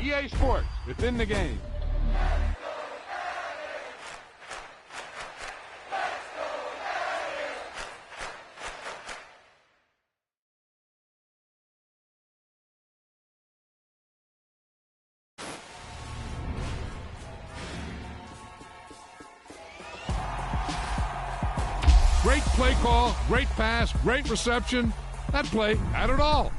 EA Sports. It's in the game. Great play call, great pass, great reception. That play had it all.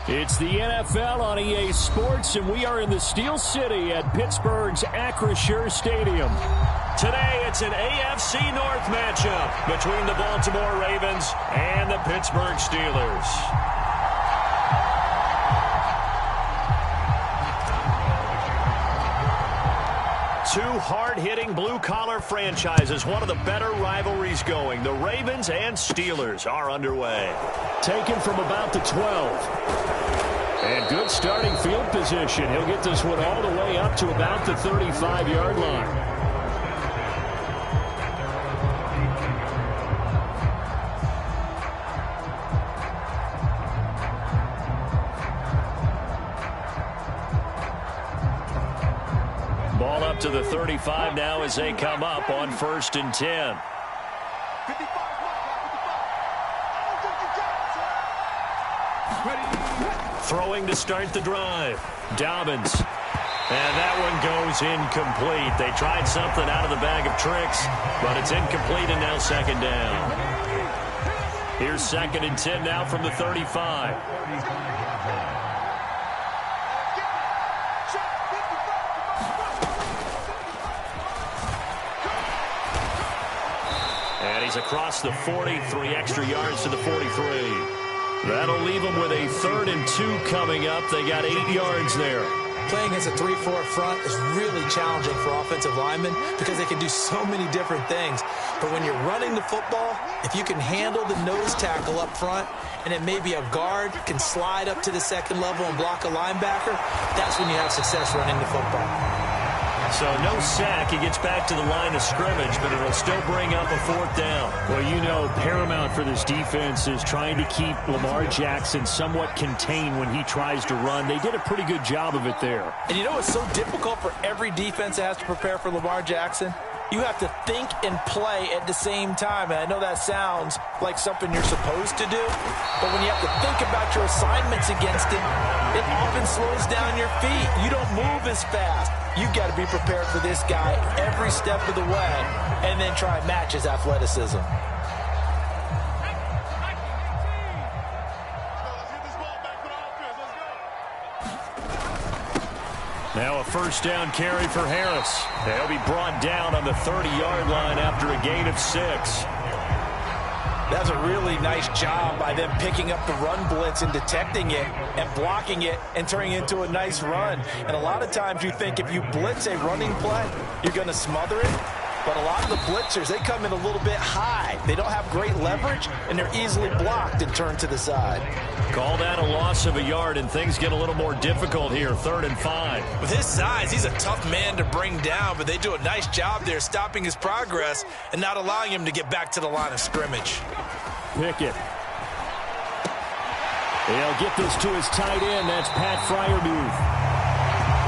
It's the NFL on EA Sports, and we are in the Steel City at Pittsburgh's Acrisure Stadium. Today, it's an AFC North matchup between the Baltimore Ravens and the Pittsburgh Steelers. Two hard-hitting blue-collar franchises, one of the better rivalries going. The Ravens and Steelers are underway. Taken from about the 12. And good starting field position. He'll get this one all the way up to about the 35-yard line. Ball up to the 35 now as they come up on 1st and 10. Throwing to start the drive. Dobbins. And that one goes incomplete. They tried something out of the bag of tricks, but it's incomplete and now 2nd down. Here's 2nd and 10 now from the 35. And he's across the 40, 3 extra yards to the 43. That'll leave them with a 3rd and 2 coming up. They got 8 yards there. Playing against a 3-4 front is really challenging for offensive linemen because they can do so many different things. But when you're running the football, if you can handle the nose tackle up front, and it may be a guard can slide up to the 2nd level and block a linebacker, that's when you have success running the football. So no sack. He gets back to the line of scrimmage, but it'll still bring up a 4th down. Well, you know, paramount for this defense is trying to keep Lamar Jackson somewhat contained when he tries to run. They did a pretty good job of it there. And you know what's so difficult for every defense that has to prepare for Lamar Jackson? You have to think and play at the same time. And I know that sounds like something you're supposed to do, but when you have to think about your assignments against him, it often slows down your feet. You don't move as fast. You've got to be prepared for this guy every step of the way and then try and match his athleticism. Now a first down carry for Harris. They'll be brought down on the 30-yard line after a gain of 6. That's a really nice job by them picking up the run blitz and detecting it and blocking it and turning it into a nice run. And a lot of times you think if you blitz a running play, you're going to smother it. But a lot of the blitzers, they come in a little bit high. They don't have great leverage, and they're easily blocked and turned to the side. Call that a loss of a yard, and things get a little more difficult here, 3rd and 5. With his size, he's a tough man to bring down, but they do a nice job there stopping his progress and not allowing him to get back to the line of scrimmage. Pickett. They'll get this to his tight end. That's Pat Freiermuth.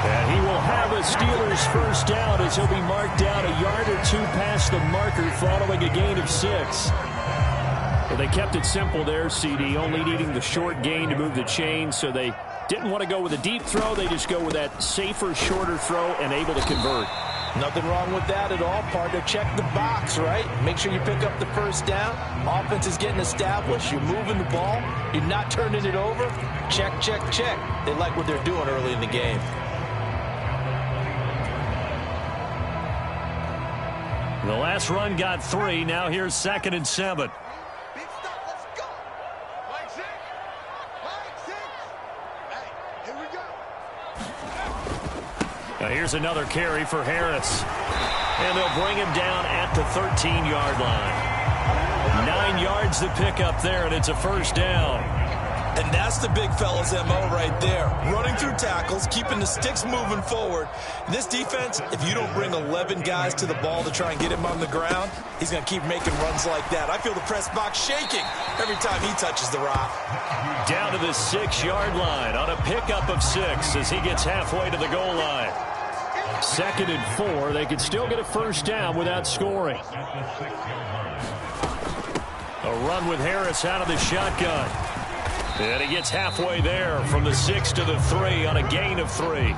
And he will have a Steelers first down as he'll be marked down a yard or 2 past the marker following a gain of 6. Well, they kept it simple there, CD, only needing the short gain to move the chain, so they didn't want to go with a deep throw. They just go with that safer, shorter throw and able to convert. Nothing wrong with that at all, partner. Check the box, right? Make sure you pick up the first down. Offense is getting established. You're moving the ball. You're not turning it over. Check, check, check. They like what they're doing early in the game. The last run got 3. Now here's 2nd and 7. Big stop. Let's go. Line 6. Line 6. Hey, here we go. Now here's another carry for Harris. And they'll bring him down at the 13-yard line. 9 yards to pick up there, and it's a first down. And that's the big fella's MO right there. Running through tackles, keeping the sticks moving forward. This defense, if you don't bring 11 guys to the ball to try and get him on the ground, he's going to keep making runs like that. I feel the press box shaking every time he touches the rock. Down to the 6-yard line on a pickup of 6 as he gets halfway to the goal line. 2nd and 4. They could still get a first down without scoring. A run with Harris out of the shotgun. And he gets halfway there from the 6 to the 3 on a gain of 3.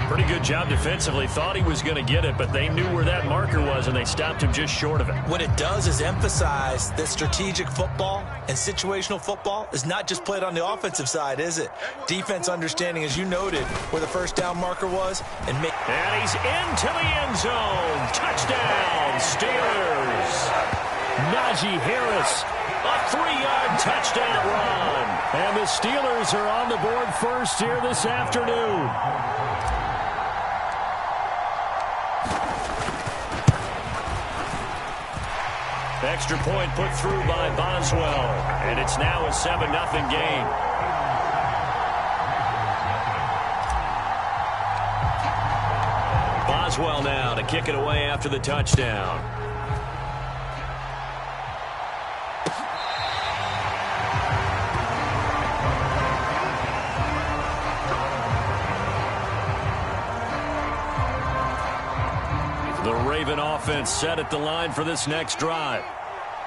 Pretty good job defensively. Thought he was going to get it, but they knew where that marker was, and they stopped him just short of it. What it does is emphasize that strategic football and situational football is not just played on the offensive side, is it? Defense understanding, as you noted, where the first down marker was. And he's into the end zone. Touchdown, Steelers. Najee Harris. A 3-yard touchdown run. And the Steelers are on the board first here this afternoon. Extra point put through by Boswell. And it's now a 7-0 game. Boswell now to kick it away after the touchdown. Raven offense set at the line for this next drive.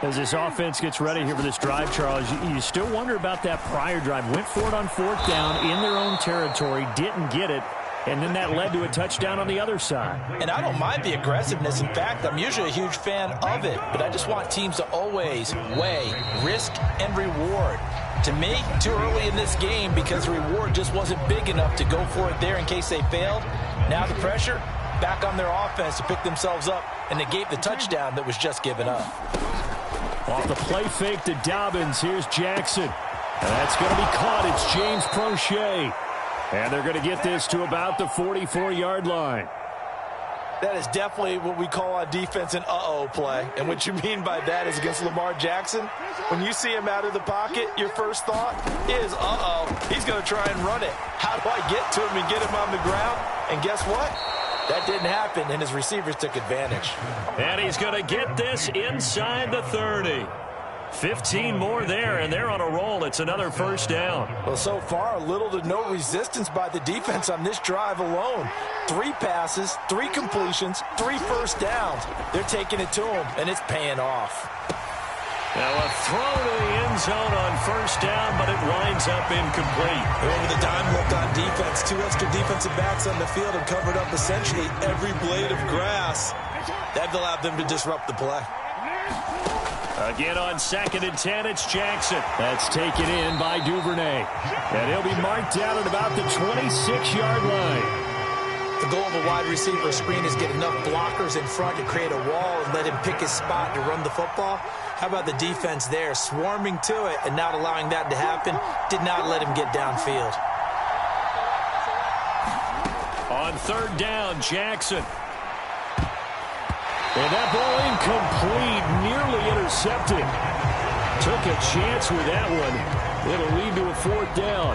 As this offense gets ready here for this drive, Charles, you still wonder about that prior drive. Went for it on 4th down in their own territory, didn't get it, and then that led to a touchdown on the other side. And I don't mind the aggressiveness. In fact, I'm usually a huge fan of it, but I just want teams to always weigh risk and reward. To me, too early in this game because the reward just wasn't big enough to go for it there in case they failed. Now the pressure back on their offense to pick themselves up and negate the touchdown that was just given up. Off the play fake to Dobbins, here's Jackson. And that's going to be caught. It's James Prochet. And they're going to get this to about the 44-yard line. That is definitely what we call on defense an uh-oh play. And what you mean by that is against Lamar Jackson, when you see him out of the pocket, your first thought is, uh-oh, he's going to try and run it. How do I get to him and get him on the ground? And guess what? That didn't happen, and his receivers took advantage. And he's going to get this inside the 30. 15 more there, and they're on a roll. It's another first down. Well, so far, little to no resistance by the defense on this drive alone. 3 passes, 3 completions, 3 first downs. They're taking it to him, and it's paying off. Now a throw to the end zone on first down, but it winds up incomplete. Over the dime look on defense. 2 extra defensive backs on the field and covered up essentially every blade of grass. That allowed them to disrupt the play. Again on 2nd and 10, it's Jackson. That's taken in by Duvernay. And he'll be marked down at about the 26-yard line. The goal of a wide receiver screen is get enough blockers in front to create a wall and let him pick his spot to run the football. How about the defense there, swarming to it and not allowing that to happen? Did not let him get downfield. On third down, Jackson. And that ball incomplete, nearly intercepted. Took a chance with that one. It'll lead to a fourth down.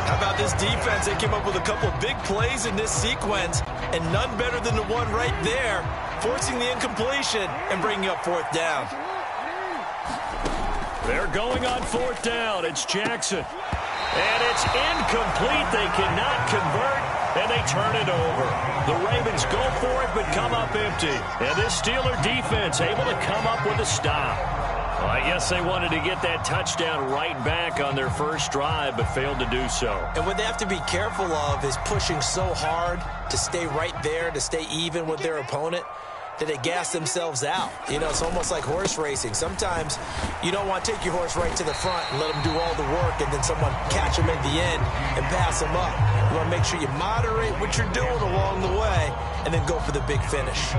How about this defense? They came up with a couple of big plays in this sequence, and none better than the one right there, forcing the incompletion and bringing up fourth down. They're going on fourth down. It's Jackson. And it's incomplete. They cannot convert, and they turn it over. The Ravens go for it, but come up empty. And this Steeler defense able to come up with a stop. Well, I guess they wanted to get that touchdown right back on their first drive, but failed to do so. And what they have to be careful of is pushing so hard to stay right there, to stay even with their opponent, that they gas themselves out. You know, it's almost like horse racing. Sometimes you don't want to take your horse right to the front and let them do all the work and then someone catch them at the end and pass them up. You want to make sure you moderate what you're doing along the way and then go for the big finish.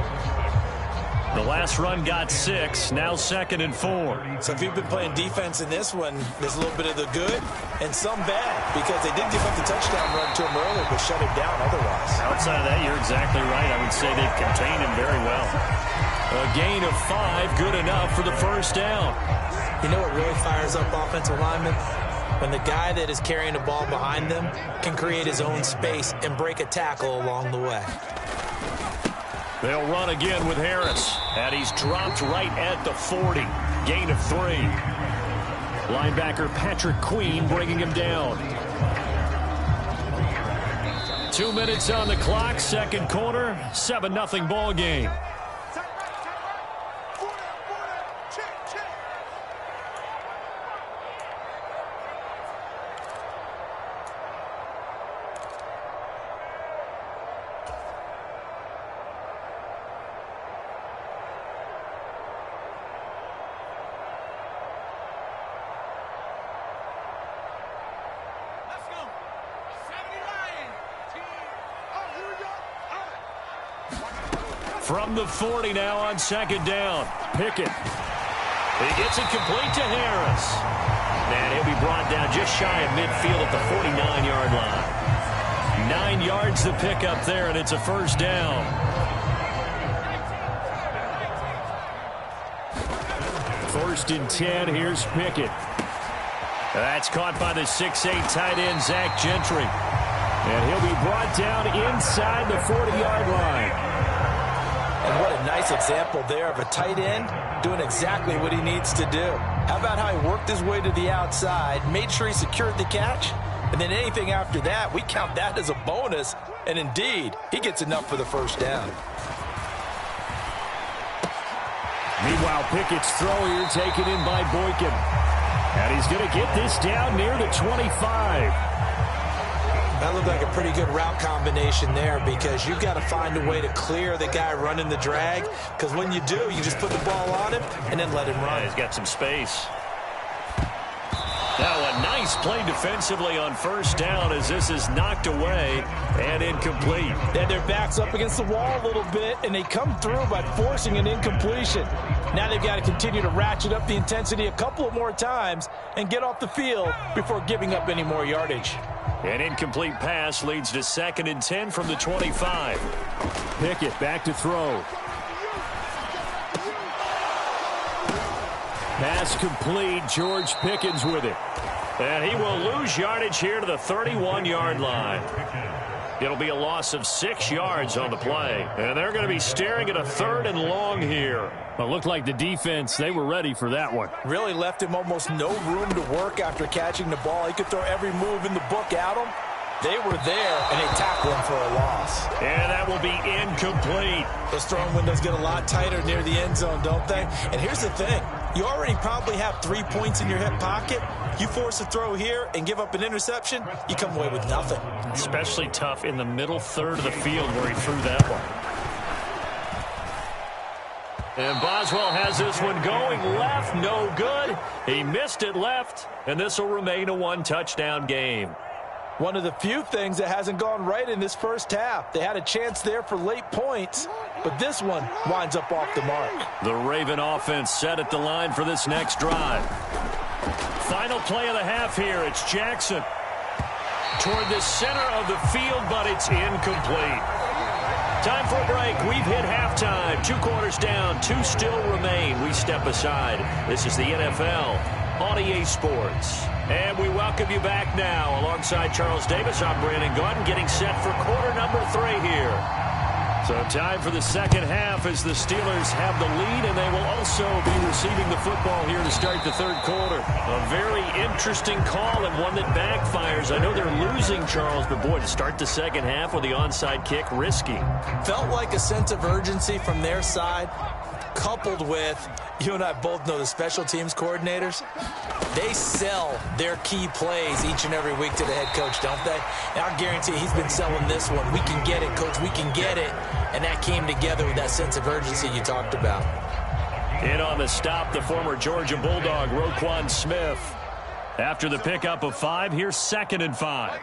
The last run got 6, now 2nd and 4. So if you've been playing defense in this one, there's a little bit of the good and some bad, because they did give up the touchdown run to him earlier, but shut him down otherwise. Outside of that, you're exactly right. I would say they've contained him very well. A gain of 5, good enough for the first down. You know what really fires up offensive linemen? When the guy that is carrying the ball behind them can create his own space and break a tackle along the way. They'll run again with Harris. And he's dropped right at the 40. Gain of 3. Linebacker Patrick Queen bringing him down. 2 minutes on the clock, second quarter, 7-0 ball game. From the 40 now on second down. Pickett. He gets it complete to Harris. And he'll be brought down just shy of midfield at the 49-yard line. 9 yards to pick up there, and it's a first down. First and 10, here's Pickett. That's caught by the 6'8 tight end, Zach Gentry. And he'll be brought down inside the 40-yard line. And what a nice example there of a tight end doing exactly what he needs to do. How about how he worked his way to the outside, made sure he secured the catch, and then anything after that, we count that as a bonus. And indeed, he gets enough for the first down. Meanwhile, Pickett's throw here taken in by Boykin. And he's going to get this down near the 25. That looked like a pretty good route combination there, because you've got to find a way to clear the guy running the drag, because when you do, you just put the ball on him and then let him run. Yeah, he's got some space. Now a nice play defensively on first down as this is knocked away and incomplete. Yeah, their back's up against the wall a little bit, and they come through by forcing an incompletion. Now they've got to continue to ratchet up the intensity a couple of more times and get off the field before giving up any more yardage. An incomplete pass leads to 2nd and 10 from the 25. Pickett back to throw. Pass complete. George Pickens with it. And he will lose yardage here to the 31-yard line. It'll be a loss of 6 yards on the play. And they're going to be staring at a 3rd and long here. Well, it looked like the defense, they were ready for that one. Really left him almost no room to work after catching the ball. He could throw every move in the book at him. They were there, and they tackled him for a loss. And that will be incomplete. Those throwing windows get a lot tighter near the end zone, don't they? And here's the thing. You already probably have 3 points in your hip pocket. You force a throw here and give up an interception, you come away with nothing. Especially tough in the middle third of the field where he threw that one. And Boswell has this one going left, no good. He missed it left, and this will remain a 1-touchdown game. One of the few things that hasn't gone right in this first half. They had a chance there for late points, but this one winds up off the mark. The Raven offense set at the line for this next drive. Final play of the half here. It's Jackson toward the center of the field, but it's incomplete. Time for a break. We've hit halftime. 2 quarters down. 2 still remain. We step aside. This is the NFL on EA Sports. And we welcome you back now. Alongside Charles Davis, I'm Brandon Gaudin, getting set for quarter number 3 here. So time for the second half as the Steelers have the lead, and they will also be receiving the football here to start the third quarter. A very interesting call and one that backfires. I know they're losing, Charles, but boy, to start the second half with the onside kick, risky. Felt like a sense of urgency from their side, coupled with, you and I both know the special teams coordinators, they sell their key plays each and every week to the head coach, don't they? And I guarantee he's been selling this one. We can get it, coach. We can get it. And that came together with that sense of urgency you talked about. In on the stop, the former Georgia Bulldog, Roquan Smith. After the pickup of 5, here's 2nd and 5.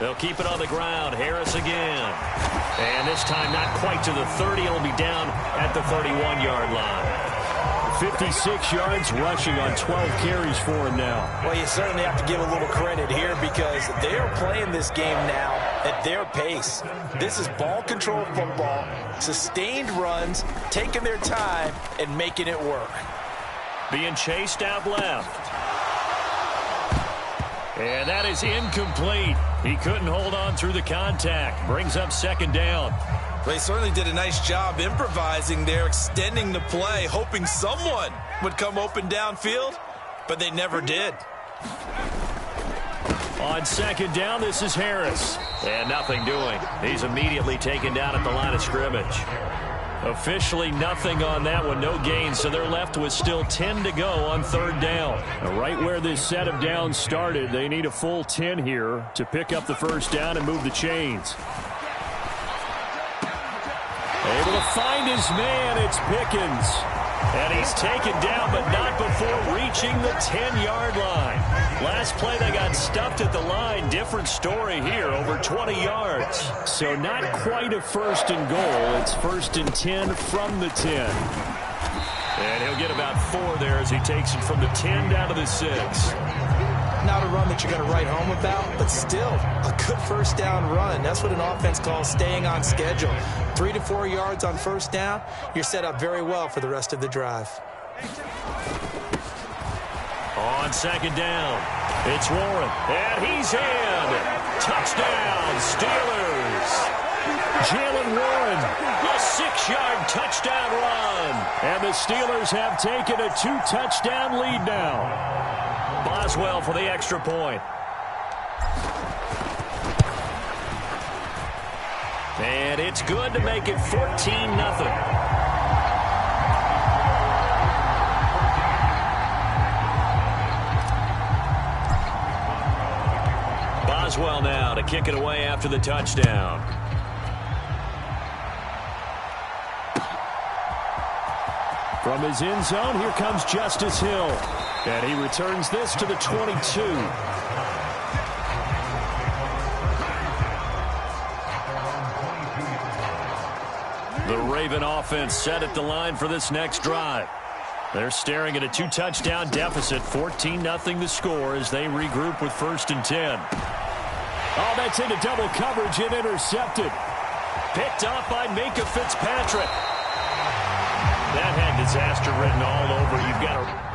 They'll keep it on the ground. Harris again. And this time not quite to the 30. It'll be down at the 31-yard line. 56 yards rushing on 12 carries for him now. Well, you certainly have to give a little credit here because they're playing this game now at their pace. This is ball control football, sustained runs, taking their time, and making it work. Being chased out left. And that is incomplete. He couldn't hold on through the contact. Brings up 2nd down. They certainly did a nice job improvising there, extending the play, hoping someone would come open downfield, but they never did. On 2nd down, this is Harris. And nothing doing. He's immediately taken down at the line of scrimmage. Officially nothing on that one, no gain, so they're left with still 10 to go on 3rd down. Right where this set of downs started, they need a full 10 here to pick up the first down and move the chains. Able to find his man, it's Pickens. And he's taken down, but not before reaching the 10-yard line. Last play, they got stuffed at the line. Different story here, over 20 yards. So not quite a 1st and goal. It's 1st and 10 from the 10. And he'll get about 4 there as he takes it from the 10 down to the 6. Not a run that you're going to write home about, but still a good 1st down run. That's what an offense calls staying on schedule. 3 to 4 yards on 1st down, you're set up very well for the rest of the drive. On 2nd down, it's Warren, and he's in. Touchdown, Steelers. Jalen Warren, A 6-yard touchdown run. and the Steelers have taken a 2-touchdown lead now. Boswell for the extra point. And it's good to make it 14-0. Boswell now to kick it away after the touchdown. From his end zone, here comes Justice Hill. And he returns this to the 22. The Raven offense set at the line for this next drive. They're staring at a 2-touchdown deficit, 14-0 the score as they regroup with 1st and 10. Oh, that's into double coverage and intercepted. Picked off by Minka Fitzpatrick. That had disaster written all over. You've got to...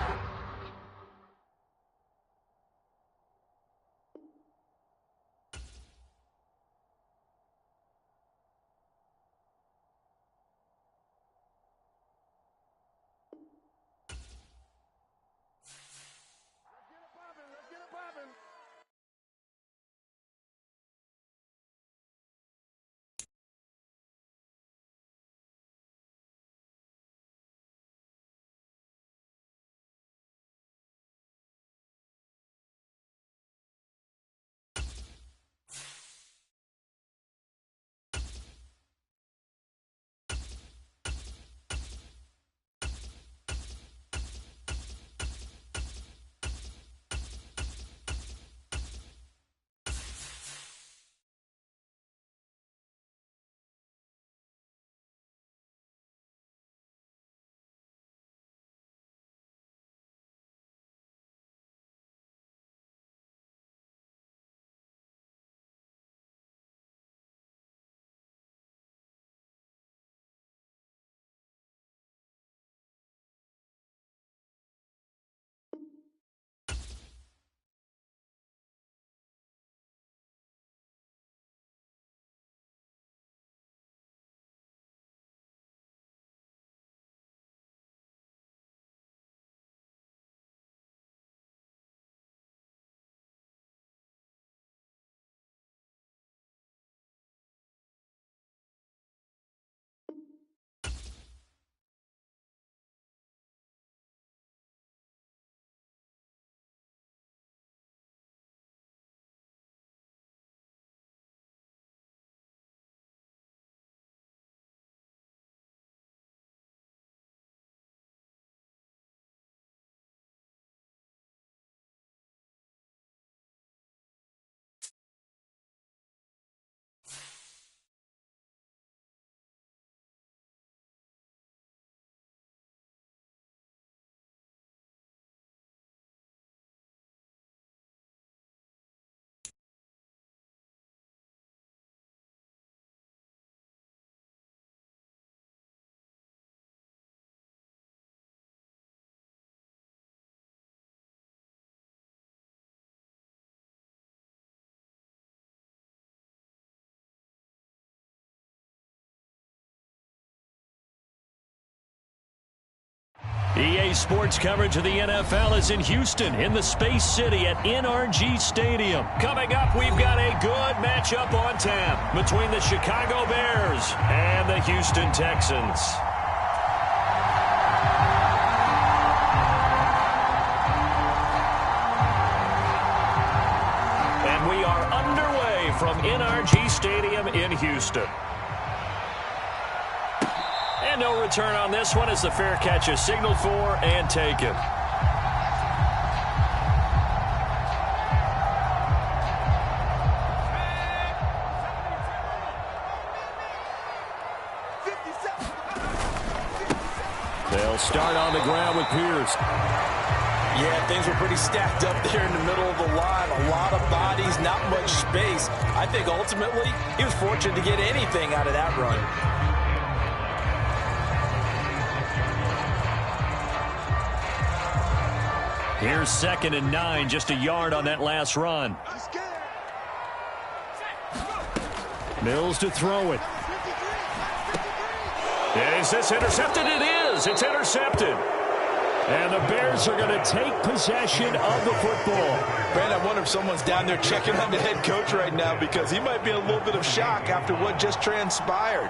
EA Sports coverage of the NFL is in Houston, in the Space City at NRG Stadium. Coming up, we've got a good matchup on tap between the Chicago Bears and the Houston Texans. And we are underway from NRG Stadium in Houston. And no return on this one as the fair catch is signaled for and taken. They'll start on the ground with Pierce. Yeah, things were pretty stacked up there in the middle of the line. A lot of bodies, not much space. I think ultimately he was fortunate to get anything out of that run. Here's 2nd and 9, just a yard on that last run. Mills to throw it. Is this intercepted? It is. It's intercepted. And the Bears are going to take possession of the football. Man, I wonder if someone's down there checking on the head coach right now because he might be in a little bit of shock after what just transpired.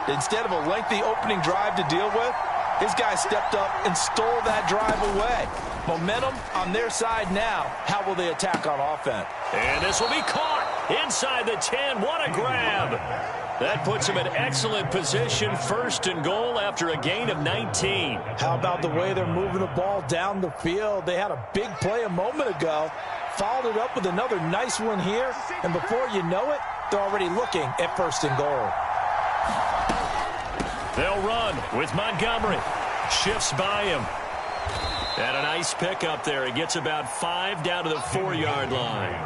Instead of a lengthy opening drive to deal with, his guy stepped up and stole that drive away. Momentum on their side now. How will they attack on offense? And this will be caught inside the 10. What a grab. That puts him in excellent position. 1st and goal after a gain of 19. How about the way they're moving the ball down the field? They had a big play a moment ago. Followed it up with another nice one here. And before you know it, they're already looking at 1st and goal. They'll run with Montgomery. Shifts by him. And a nice pickup there. He gets about 5 down to the 4-yard line.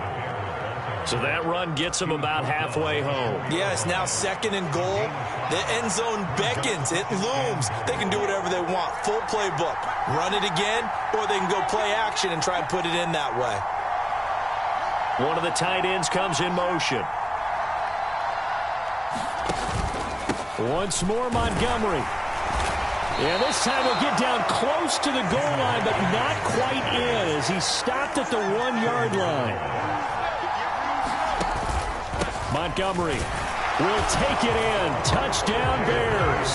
So that run gets him about halfway home. Yeah, it's now 2nd and goal. The end zone beckons. It looms. They can do whatever they want. Full playbook. Run it again, or they can go play action and try and put it in that way. One of the tight ends comes in motion. Once more, Montgomery. And this time he'll get down close to the goal line, but not quite in as he's stopped at the 1-yard line. Montgomery will take it in. Touchdown, Bears.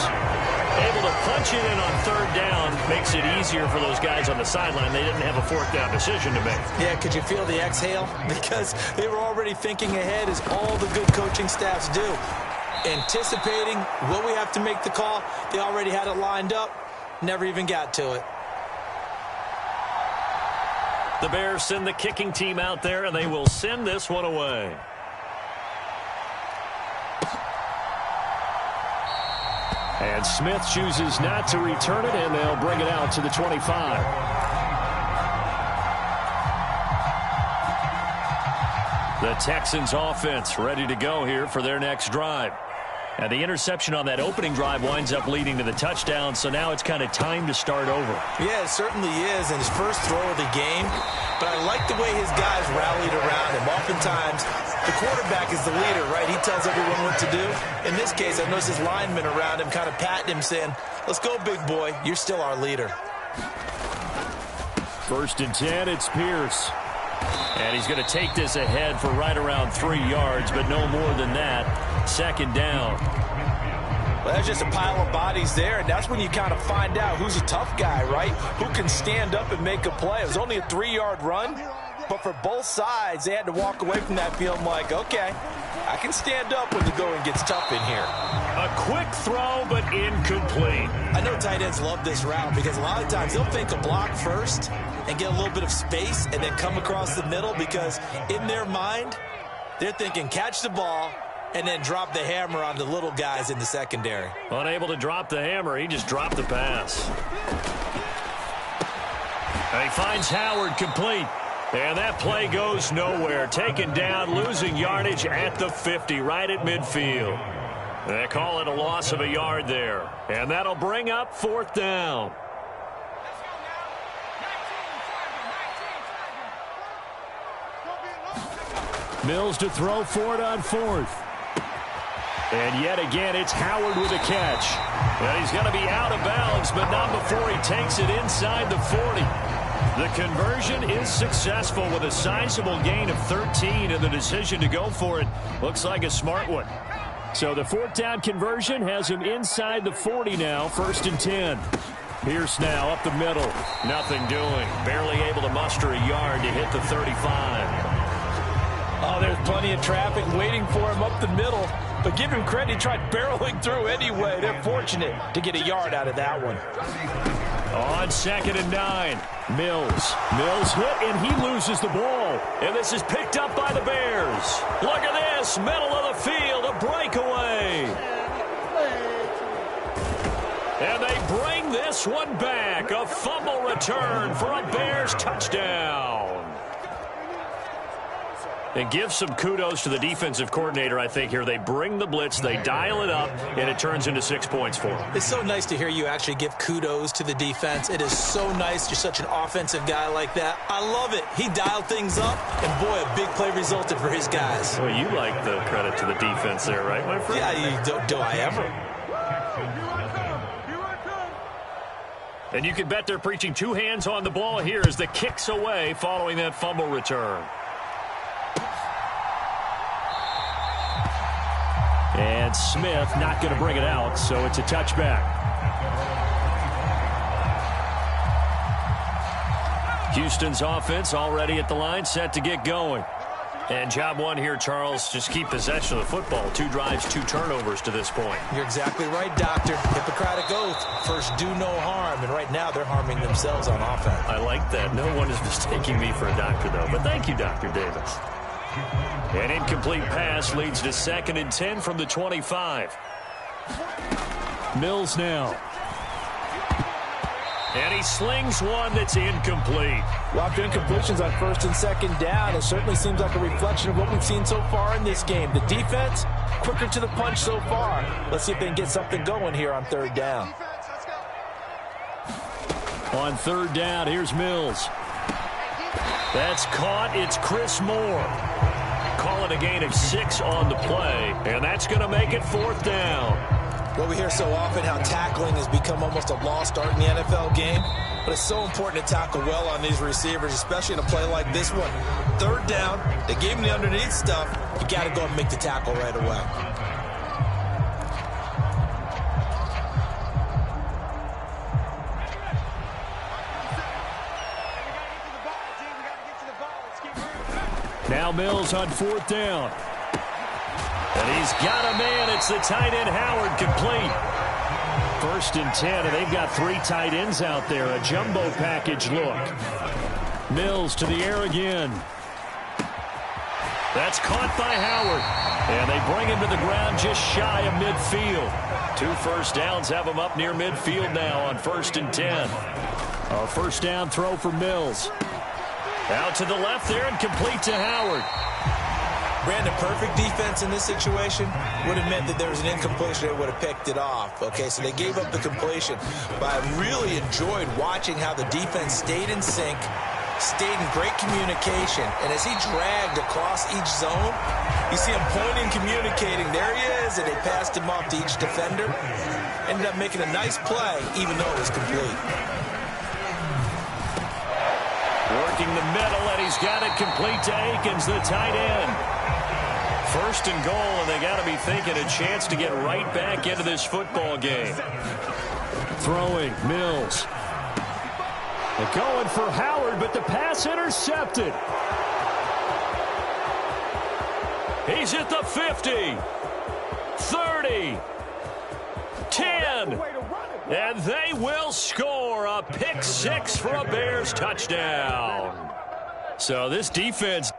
Able to punch it in on 3rd down. Makes it easier for those guys on the sideline. They didn't have a 4th down decision to make. Yeah, could you feel the exhale? Because they were already thinking ahead, as all the good coaching staffs do. Anticipating what we have to make the call. They already had it lined up. Never even got to it. The Bears send the kicking team out there, and they will send this one away. And Smith chooses not to return it, and they'll bring it out to the 25. The Texans offense ready to go here for their next drive. And the interception on that opening drive winds up leading to the touchdown, so now it's kind of time to start over. Yeah, it certainly is, and his first throw of the game. But I like the way his guys rallied around him. Oftentimes, the quarterback is the leader, right? He tells everyone what to do. In this case, I noticed his linemen around him kind of patting him, saying, let's go, big boy. You're still our leader. 1st and 10, it's Pierce. And he's going to take this ahead for right around 3 yards, but no more than that. 2nd down. Well, there's just a pile of bodies there, and that's when you kind of find out who's a tough guy, right? Who can stand up and make a play. It was only a 3-yard run, but for both sides, they had to walk away from that feeling like, okay, I can stand up when the going gets tough in here. A quick throw, but incomplete. I know tight ends love this route because a lot of times they'll think a block first and get a little bit of space and then come across the middle because in their mind, they're thinking catch the ball and then drop the hammer on the little guys in the secondary. Unable to drop the hammer, he just dropped the pass. And he finds Howard complete. And that play goes nowhere. Taken down, losing yardage at the 50, right at midfield. They call it a loss of a yard there. And that'll bring up 4th down. Mills to throw for it on 4th. And yet again, it's Howard with a catch. And he's going to be out of bounds, but not before he takes it inside the 40. The conversion is successful with a sizable gain of 13, and the decision to go for it looks like a smart one. So the fourth down conversion has him inside the 40 now, 1st and 10. Pierce now up the middle. Nothing doing. Barely able to muster a yard to hit the 35. Oh, there's plenty of traffic waiting for him up the middle. But give him credit, he tried barreling through anyway. They're fortunate to get a yard out of that one. On 2nd and 9, Mills. Mills hit, and he loses the ball. And this is picked up by the Bears. Look at this, middle of the field, a breakaway. And they bring this one back. A fumble return for a Bears touchdown. And give some kudos to the defensive coordinator, I think, here. They bring the blitz, they dial it up, and it turns into 6 points for them. It's so nice to hear you actually give kudos to the defense. It is so nice. You're such an offensive guy like that. I love it. He dialed things up, and boy, a big play resulted for his guys. Well, you like the credit to the defense there, right, my friend? Yeah, do I ever? And you can bet they're preaching 2 hands on the ball here as the kick's away following that fumble return. And Smith not going to bring it out, so it's a touchback. Houston's offense already at the line, set to get going. And job one here, Charles, just keep possession of the football. 2 drives, 2 turnovers to this point. You're exactly right, Doctor. Hippocratic oath. First, do no harm. And right now, they're harming themselves on offense. I like that. No one is mistaking me for a doctor, though. But thank you, Dr. Davis. An incomplete pass leads to 2nd and 10 from the 25. Mills now. And he slings one that's incomplete. Well, after incompletions on 1st and 2nd down, it certainly seems like a reflection of what we've seen so far in this game. The defense, quicker to the punch so far. Let's see if they can get something going here on 3rd down. On 3rd down, here's Mills. That's caught. It's Chris Moore. Call it a gain of 6 on the play, and that's going to make it 4th down. Well, we hear so often how tackling has become almost a lost art in the NFL game, but it's so important to tackle well on these receivers, especially in a play like this one. 3rd down, they gave him the underneath stuff. You got to go and make the tackle right away. Now Mills on 4th down. And he's got a man. It's the tight end, Howard, complete. 1st and 10, and they've got 3 tight ends out there. A jumbo package look. Mills to the air again. That's caught by Howard. And they bring him to the ground just shy of midfield. 2 first downs have him up near midfield now on 1st and 10. A 1st down throw for Mills. Out to the left there and complete to Howard. Brandon, perfect defense in this situation would have meant that there was an incompletion. They would have picked it off. Okay, so they gave up the completion. But I really enjoyed watching how the defense stayed in sync, stayed in great communication. And as he dragged across each zone, you see him pointing, communicating. There he is, and they passed him off to each defender. Ended up making a nice play, even though it was complete. Working the middle, and he's got it complete to Akins, the tight end. 1st and goal, and they got to be thinking a chance to get right back into this football game. Throwing, Mills. They're going for Howard, but the pass intercepted. He's at the 50, 30, 10. And they will score a pick 6 for a Bears touchdown. So this defense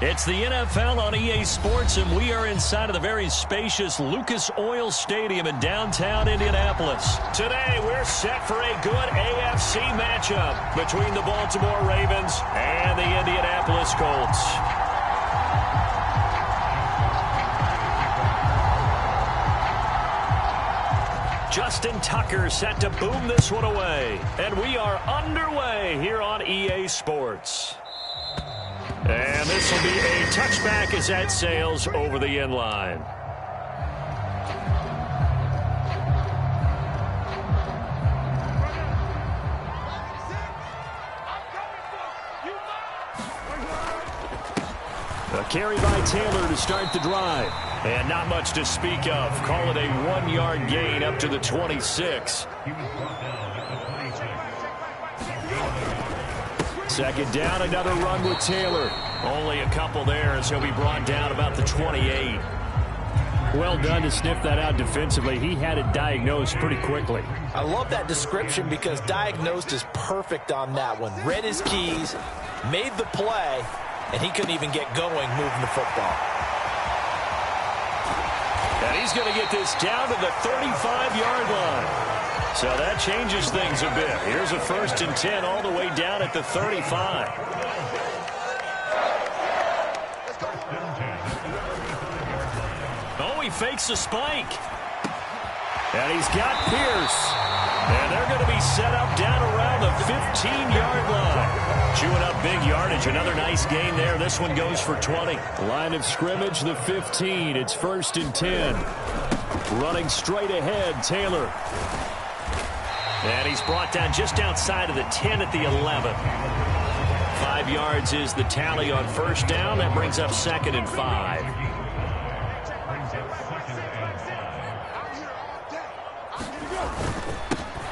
It's the NFL on EA Sports, and we are inside of the very spacious Lucas Oil Stadium in downtown Indianapolis. Today, we're set for a good AFC matchup between the Baltimore Ravens and the Indianapolis Colts. Justin Tucker set to boom this one away. And we are underway here on EA Sports. And this will be a touchback as that sails over the end line. A carry by Taylor to start the drive. And not much to speak of. Call it a 1-yard gain up to the 26. Second down, another run with Taylor. Only a couple there as he'll be brought down about the 28. Well done to sniff that out defensively. He had it diagnosed pretty quickly. I love that description because diagnosed is perfect on that one. Read his keys, made the play, and he couldn't even get going moving the football. And he's going to get this down to the 35-yard line. So that changes things a bit. Here's a 1st and 10 all the way down at the 35. Oh, he fakes a spike. And he's got Pierce. And they're going to be set up down around the 15-yard line. Chewing up big yardage. Another nice gain there. This one goes for 20. Line of scrimmage, the 15. It's 1st and 10. Running straight ahead, Taylor. And he's brought down just outside of the 10 at the 11. 5 yards is the tally on 1st down. That brings up 2nd and 5.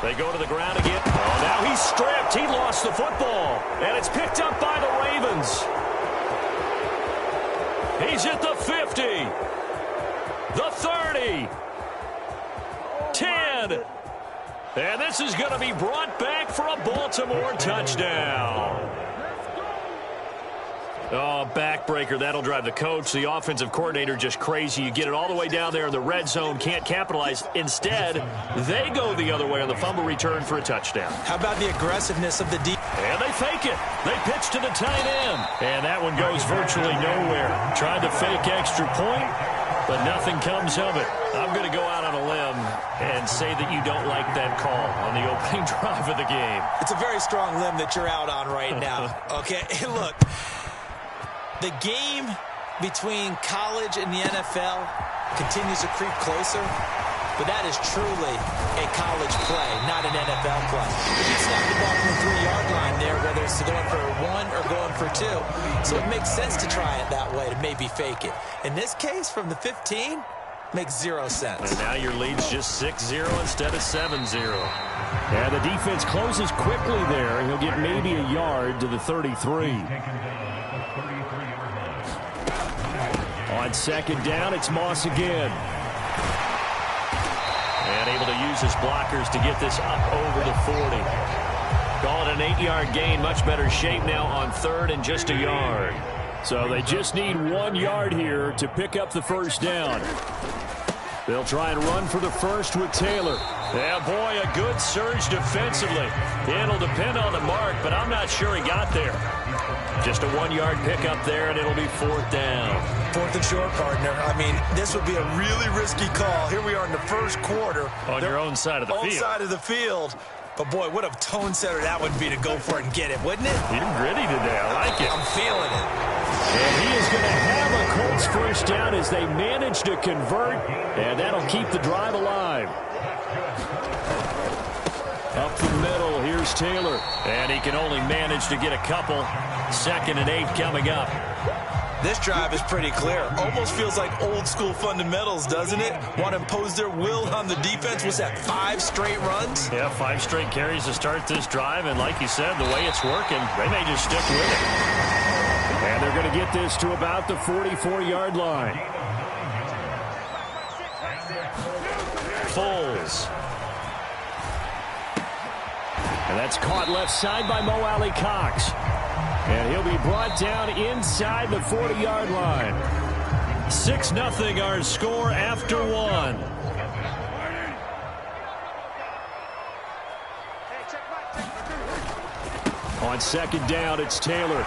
They go to the ground again. Oh, now he's stripped. He lost the football. And it's picked up by the Ravens. He's at the 50. The 30. 10. And this is going to be brought back for a Baltimore touchdown. Oh, backbreaker. That'll drive the coach, the offensive coordinator, just crazy. You get it all the way down there in the red zone, can't capitalize. Instead, they go the other way on the fumble return for a touchdown. How about the aggressiveness of the defense? And they fake it. They pitch to the tight end. And that one goes virtually nowhere. Tried to fake extra point, but nothing comes of it. I'm going to go out on a limb and say that you don't like that call on the opening drive of the game. It's a very strong limb that you're out on right now. Okay, look. The game between college and the NFL continues to creep closer, but that is truly a college play, not an NFL play. If you snap the ball from the 3-yard line there, whether it's going for 1 or going for 2, so it makes sense to try it that way to maybe fake it. In this case, from the 15, makes 0 sense. And now your lead's just 6-0 instead of 7-0. Yeah, the defense closes quickly there. He'll get maybe a yard to the 33. On 2nd down, it's Moss again. And able to use his blockers to get this up over the 40. Call it an 8-yard gain. Much better shape now on 3rd and just a yard. So they just need 1 yard here to pick up the 1st down. They'll try and run for the 1st with Taylor. Yeah, boy, a good surge defensively. It'll depend on the mark, but I'm not sure he got there. Just a 1-yard pickup there, and it'll be 4th down. 4th and short, partner. I mean, this would be a really risky call. Here we are in the 1st quarter. On your own side of the field. Own side of the field. But, boy, what a tone setter that would be to go for it and get it, wouldn't it? You're gritty today. I like it. I'm feeling it. And he is going to have a Colts 1st down as they manage to convert, and that'll keep the drive alive. Up the middle, here's Taylor. And he can only manage to get a couple. 2nd and 8 coming up. This drive is pretty clear. Almost feels like old school fundamentals, doesn't it? Want to impose their will on the defense. What's that, 5 straight runs? Yeah, 5 straight carries to start this drive. And like you said, the way it's working, they may just stick with it. And they're going to get this to about the 44-yard line. Foles. And that's caught left side by Mo Alley Cox. And he'll be brought down inside the 40-yard line. 6-0 our score after one. On second down, it's Taylor.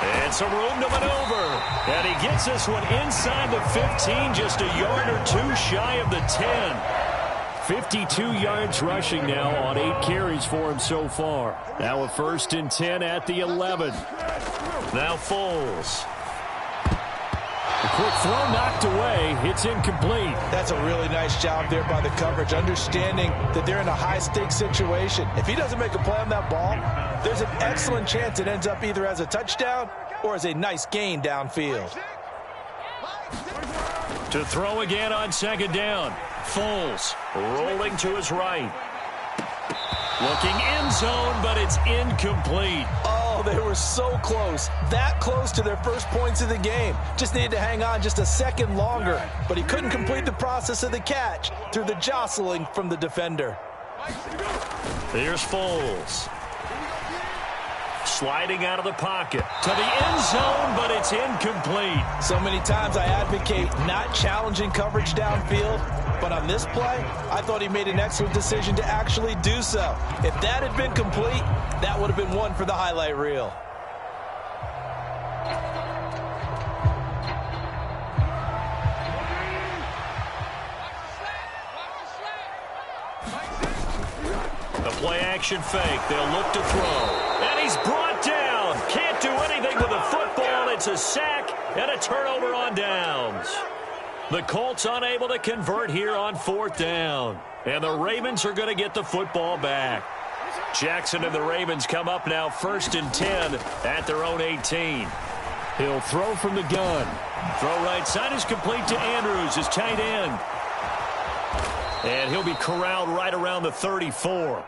And some room to maneuver. And he gets this one inside the 15, just a yard or two shy of the 10. 52 yards rushing now on 8 carries for him so far. Now a 1st and 10 at the 11. Now Foles. A quick throw knocked away. It's incomplete. That's a really nice job there by the coverage, understanding that they're in a high-stakes situation. If he doesn't make a play on that ball, there's an excellent chance it ends up either as a touchdown or as a nice gain downfield. To throw again on second down. Foles rolling to his right. Looking end zone, but it's incomplete. Oh, they were so close. That close to their first points of the game. Just needed to hang on just a second longer. But he couldn't complete the process of the catch through the jostling from the defender. Here's Foles. Sliding out of the pocket to the end zone, but it's incomplete. So many times I advocate not challenging coverage downfield, but on this play, I thought he made an excellent decision to actually do so. If that had been complete, that would have been one for the highlight reel. The play-action fake. They'll look to throw. And he's brought down. Can't do anything with the football. It's a sack and a turnover on downs. The Colts unable to convert here on 4th down. And the Ravens are going to get the football back. Jackson and the Ravens come up now 1st and 10 at their own 18. He'll throw from the gun. Throw right side is complete to Andrews, his tight end. And he'll be corralled right around the 34.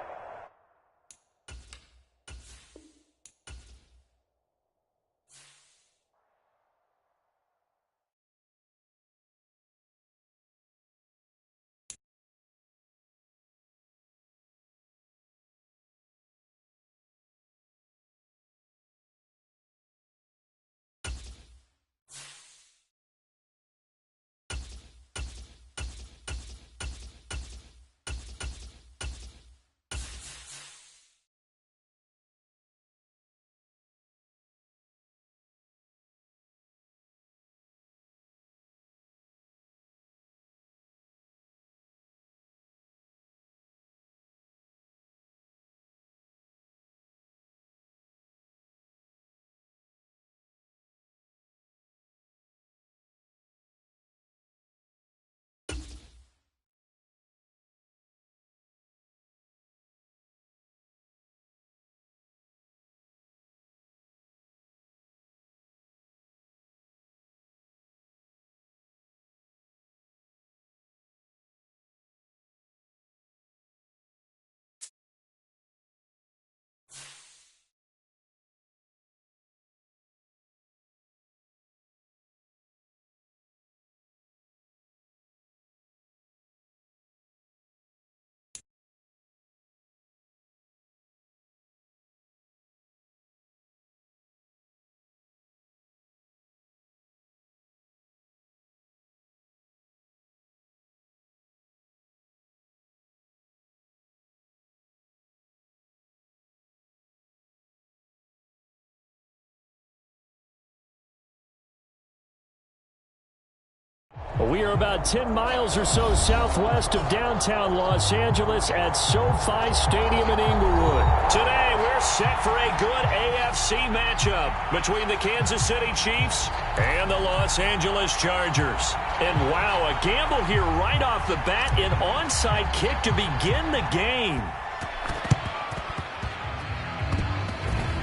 We are about 10 miles or so southwest of downtown Los Angeles at SoFi Stadium in Inglewood. Today, we're set for a good AFC matchup between the Kansas City Chiefs and the Los Angeles Chargers. And wow, a gamble here right off the bat, an onside kick to begin the game.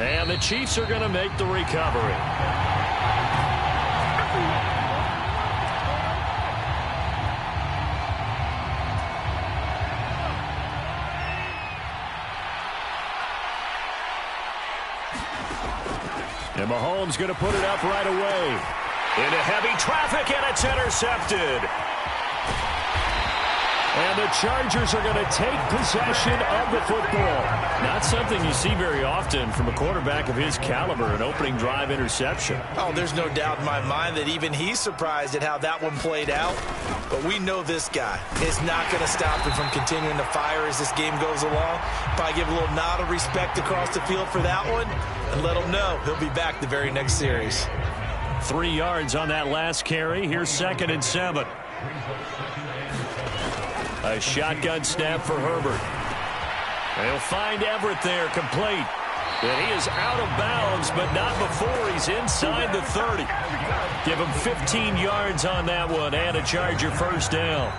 And the Chiefs are going to make the recovery. And Mahomes going to put it up right away. Into heavy traffic, and it's intercepted. And the Chargers are going to take possession of the football. Not something you see very often from a quarterback of his caliber, an opening drive interception. Oh, there's no doubt in my mind that even he's surprised at how that one played out. But we know this guy is not going to stop him from continuing to fire as this game goes along. Probably give a little nod of respect across the field for that one and let him know he'll be back the very next series. 3 yards on that last carry. Here's 2nd and 7. A shotgun snap for Herbert. They'll find Everett there, complete. And he is out of bounds, but not before he's inside the 30. Give him 15 yards on that one and a Charger first down.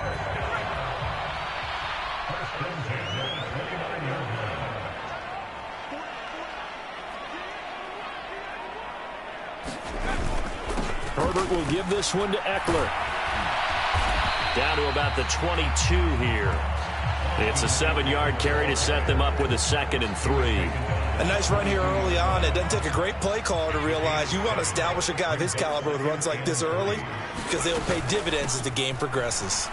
Herbert will give this one to Eckler. Down to about the 22 here. It's a 7-yard carry to set them up with a 2nd and 3. A nice run here early on. It doesn't take a great play caller to realize you want to establish a guy of his caliber with runs like this early because they'll pay dividends as the game progresses.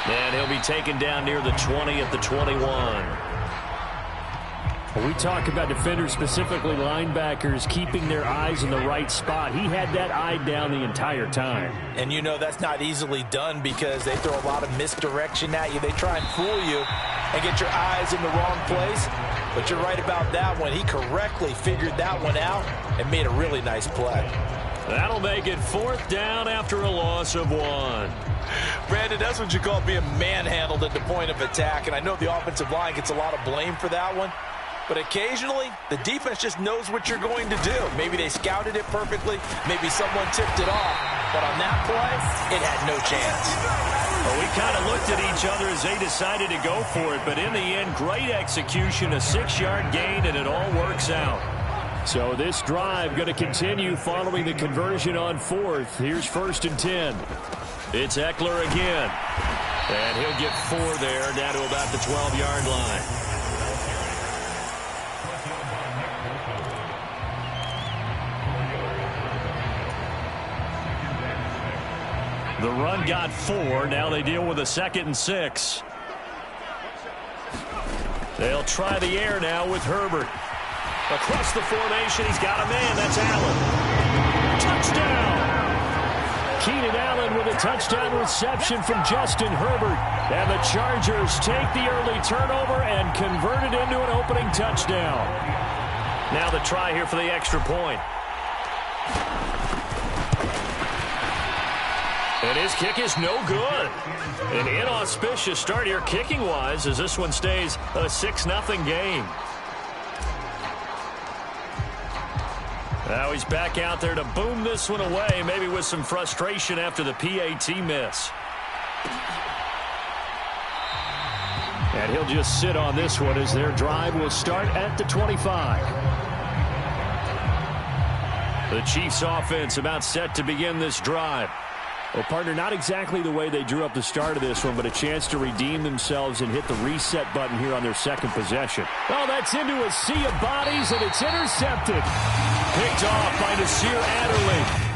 And he'll be taken down near the 20 at the 21. When we talk about defenders, specifically linebackers, keeping their eyes in the right spot. He had that eye down the entire time. And you know that's not easily done because they throw a lot of misdirection at you. They try and fool you and get your eyes in the wrong place. But you're right about that one. He correctly figured that one out and made a really nice play. That'll make it 4th down after a loss of 1. Brandon, that's what you call being manhandled at the point of attack. And I know the offensive line gets a lot of blame for that one. But occasionally, the defense just knows what you're going to do. Maybe they scouted it perfectly. Maybe someone tipped it off. But on that play, it had no chance. Well, we kind of looked at each other as they decided to go for it. But in the end, great execution, a 6-yard gain, and it all works out. So this drive going to continue following the conversion on 4th. Here's 1st and 10. It's Eckler again. And he'll get 4 there, down to about the 12-yard line. The run got 4. Now they deal with a 2nd and 6. They'll try the air now with Herbert. Across the formation, he's got a man. That's Allen. Touchdown! Keenan Allen with a touchdown reception from Justin Herbert. And the Chargers take the early turnover and convert it into an opening touchdown. Now the try here for the extra point. And his kick is no good. An inauspicious start here kicking-wise as this one stays a 6-0 game. Now he's back out there to boom this one away, maybe with some frustration after the PAT miss. And he'll just sit on this one as their drive will start at the 25. The Chiefs offense about set to begin this drive. Well, partner, not exactly the way they drew up the start of this one, but a chance to redeem themselves and hit the reset button here on their 2nd possession. Oh, that's into a sea of bodies, and it's intercepted. Picked off by Nasir Adderley.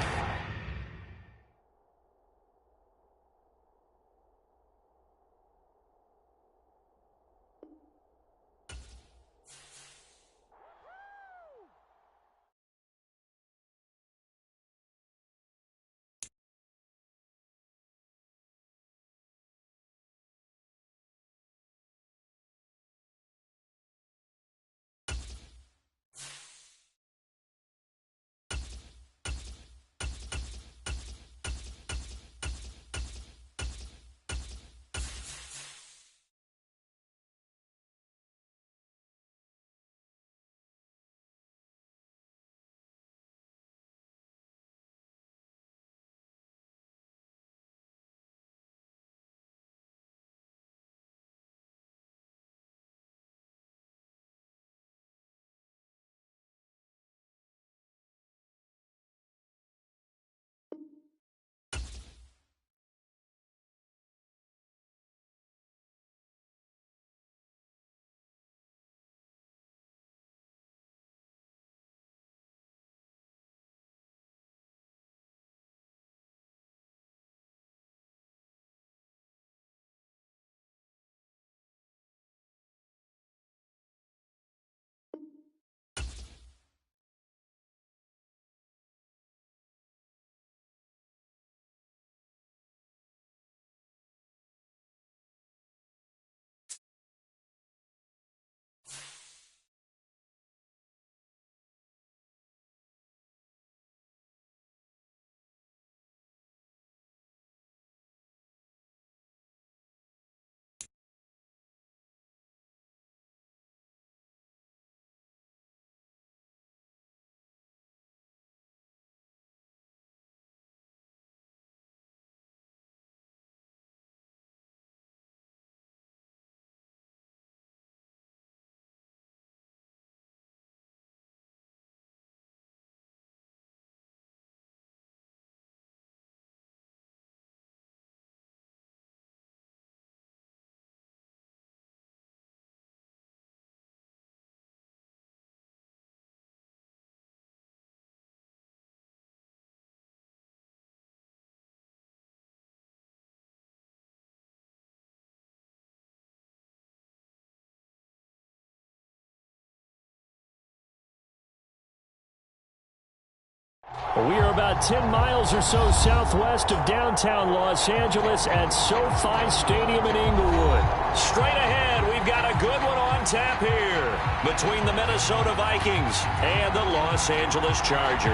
We are about 10 miles or so southwest of downtown Los Angeles at SoFi Stadium in Inglewood. Straight ahead, we've got a good one on tap here between the Minnesota Vikings and the Los Angeles Chargers.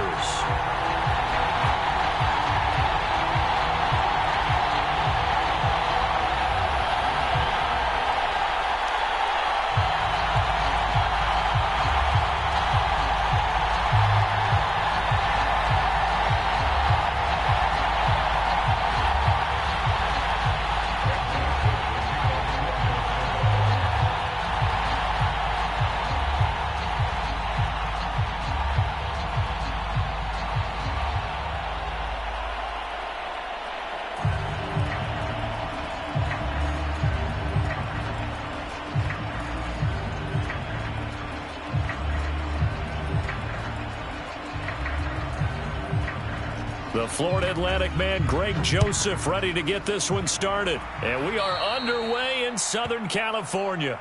The Florida Atlantic man, Greg Joseph, ready to get this one started. And we are underway in Southern California.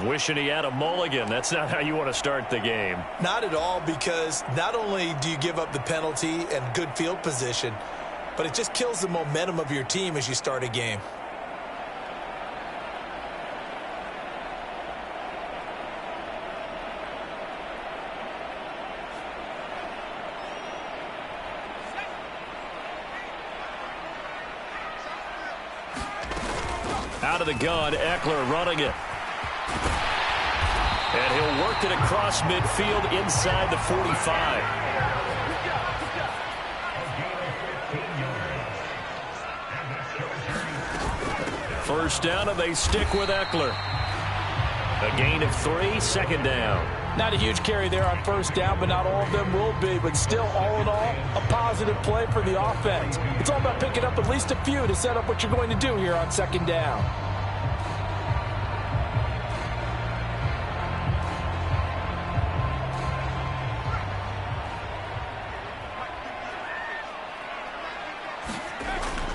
Wishing he had a mulligan. That's not how you want to start the game. Not at all, because not only do you give up the penalty and good field position, but it just kills the momentum of your team as you start a game. Out of the gun, Eckler running it. And he'll work it across midfield inside the 45. First down, and they stick with Eckler. A gain of 3, second down. Not a huge carry there on first down, but not all of them will be. But still, all in all, a positive play for the offense. It's all about picking up at least a few to set up what you're going to do here on second down.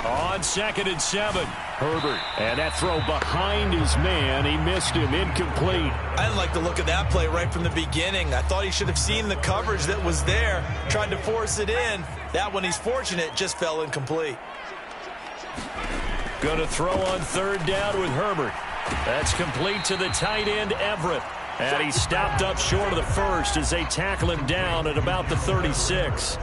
On 2nd and 7. Herbert, and that throw behind his man. He missed him, incomplete. I didn't like the look of that play right from the beginning. I thought he should have seen the coverage that was there, tried to force it in. That one, he's fortunate, just fell incomplete. Going to throw on 3rd down with Herbert. That's complete to the tight end, Everett. And he stopped up short of the first as they tackle him down at about the 36.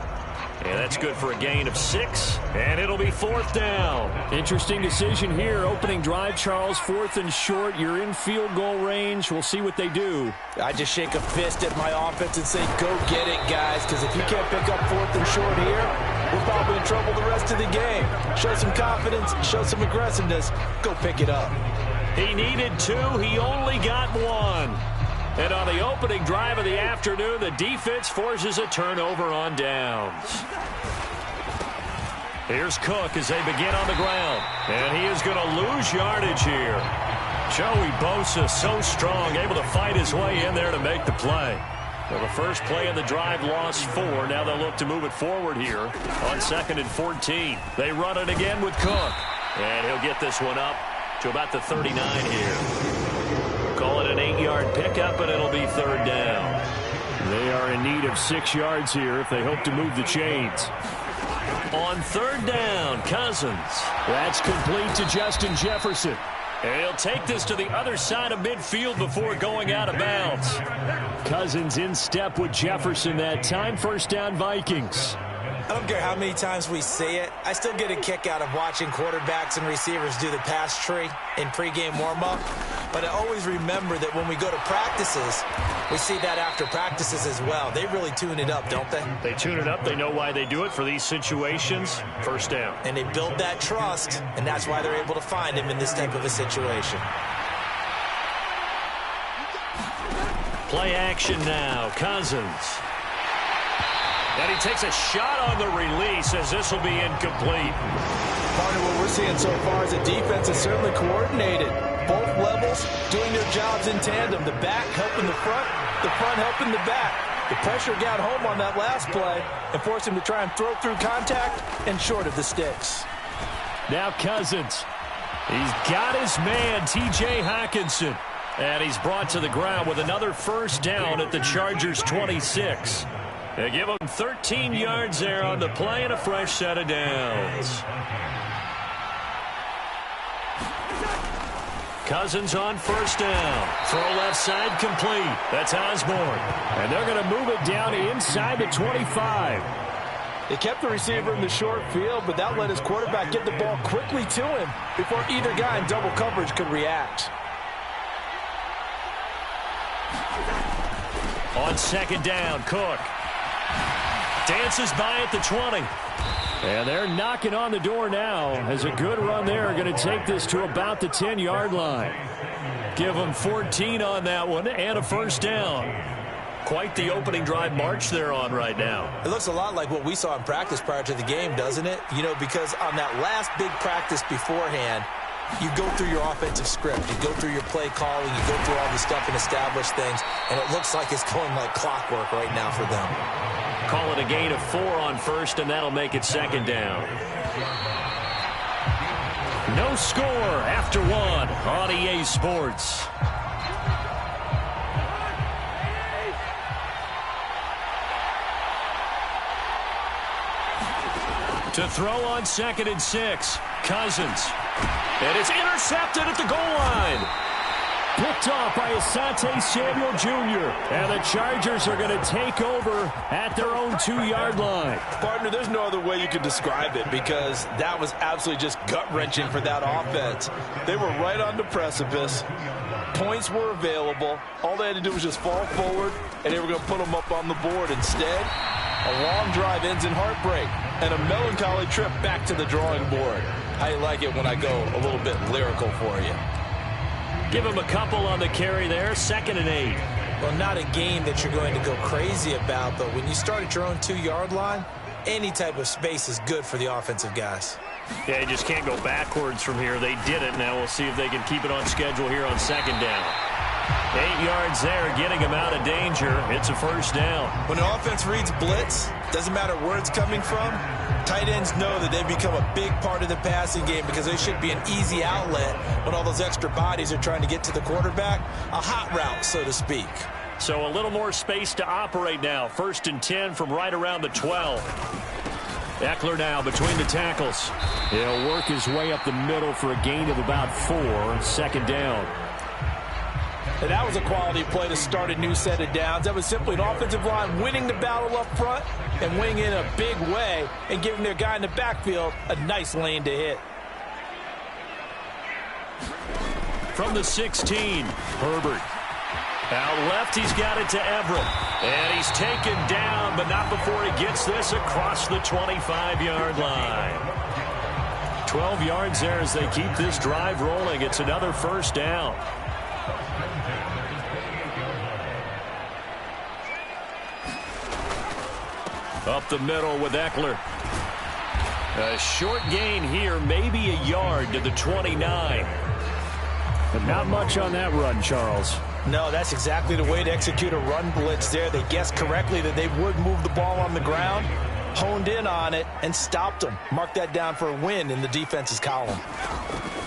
And that's good for a gain of 6, and it'll be 4th down. Interesting decision here. Opening drive, Charles, 4th and short. You're in field goal range. We'll see what they do. I just shake a fist at my offense and say, go get it, guys, because if you can't pick up 4th and short here, we're probably in trouble the rest of the game. Show some confidence, show some aggressiveness, go pick it up. He needed 2. He only got 1. And on the opening drive of the afternoon, the defense forces a turnover on downs. Here's Cook as they begin on the ground. And he is going to lose yardage here. Joey Bosa, so strong, able to fight his way in there to make the play. Well, the first play of the drive lost 4. Now they'll look to move it forward here on 2nd and 14. They run it again with Cook. And he'll get this one up to about the 39 here. Call it an 8-yard pickup, and it'll be 3rd down. They are in need of 6 yards here if they hope to move the chains. On 3rd down, Cousins. That's complete to Justin Jefferson. And he'll take this to the other side of midfield before going out of bounds. Cousins in step with Jefferson that time. First down, Vikings. I don't care how many times we say it, I still get a kick out of watching quarterbacks and receivers do the pass tree in pregame warm-up. But I always remember that when we go to practices, we see that after practices as well. They really tune it up, don't they? They tune it up. They know why they do it for these situations. First down. And they build that trust, and that's why they're able to find him in this type of a situation. Play action now. Cousins. And he takes a shot on the release as this will be incomplete. Part of what we're seeing so far is the defense is certainly coordinated. Both levels doing their jobs in tandem. The back helping the front helping the back. The pressure got home on that last play and forced him to try and throw through contact and short of the sticks. Now Cousins. He's got his man, T.J. Hockenson. And he's brought to the ground with another first down at the Chargers' 26. They give him 13 yards there on the play and a fresh set of downs. Cousins on first down. Throw left side complete. That's Osborne. And they're going to move it down inside the 25. They kept the receiver in the short field, but that let his quarterback get the ball quickly to him before either guy in double coverage could react. On second down, Cook dances by at the 20. And they're knocking on the door now as a good run there. Going to take this to about the 10-yard line. Give them 14 on that one and a first down. Quite the opening drive march they're on right now. It looks a lot like what we saw in practice prior to the game, doesn't it? You know, because on that last big practice beforehand, you go through your offensive script. You go through your play calling. You go through all the stuff and establish things. And it looks like it's going like clockwork right now for them. Call it a gain of 4 on first, and that'll make it second down. No score after 1 on EA Sports. To throw on 2nd and 6, Cousins. And it's intercepted at the goal line. Picked off by Asante Samuel Jr. And the Chargers are going to take over at their own 2-yard line. Partner, there's no other way you could describe it because that was absolutely just gut-wrenching for that offense. They were right on the precipice. Points were available. All they had to do was just fall forward, and they were going to put them up on the board. Instead, a long drive ends in heartbreak and a melancholy trip back to the drawing board. I like it when I go a little bit lyrical for you. Give him a couple on the carry there, 2nd and 8. Well, not a game that you're going to go crazy about, but when you start at your own 2-yard line, any type of space is good for the offensive guys. Yeah, you just can't go backwards from here. They did it. Now we'll see if they can keep it on schedule here on 2nd down. 8 yards there, getting him out of danger. It's a first down. When the offense reads blitz, doesn't matter where it's coming from, tight ends know that they've become a big part of the passing game because they should be an easy outlet when all those extra bodies are trying to get to the quarterback. A hot route, so to speak. So a little more space to operate now. 1st and 10 from right around the 12. Eckler now between the tackles. He'll work his way up the middle for a gain of about 4. 2nd down. And that was a quality play to start a new set of downs. That was simply an offensive line winning the battle up front and winning in a big way and giving their guy in the backfield a nice lane to hit. From the 16, Herbert. Out left, he's got it to Everett. And he's taken down, but not before he gets this across the 25-yard line. 12 yards there as they keep this drive rolling. It's another first down. Up the middle with Eckler. A short gain here, maybe a yard to the 29. But not much on that run, Charles. No, that's exactly the way to execute a run blitz there. They guessed correctly that they would move the ball on the ground, honed in on it, and stopped them. Mark that down for a win in the defense's column.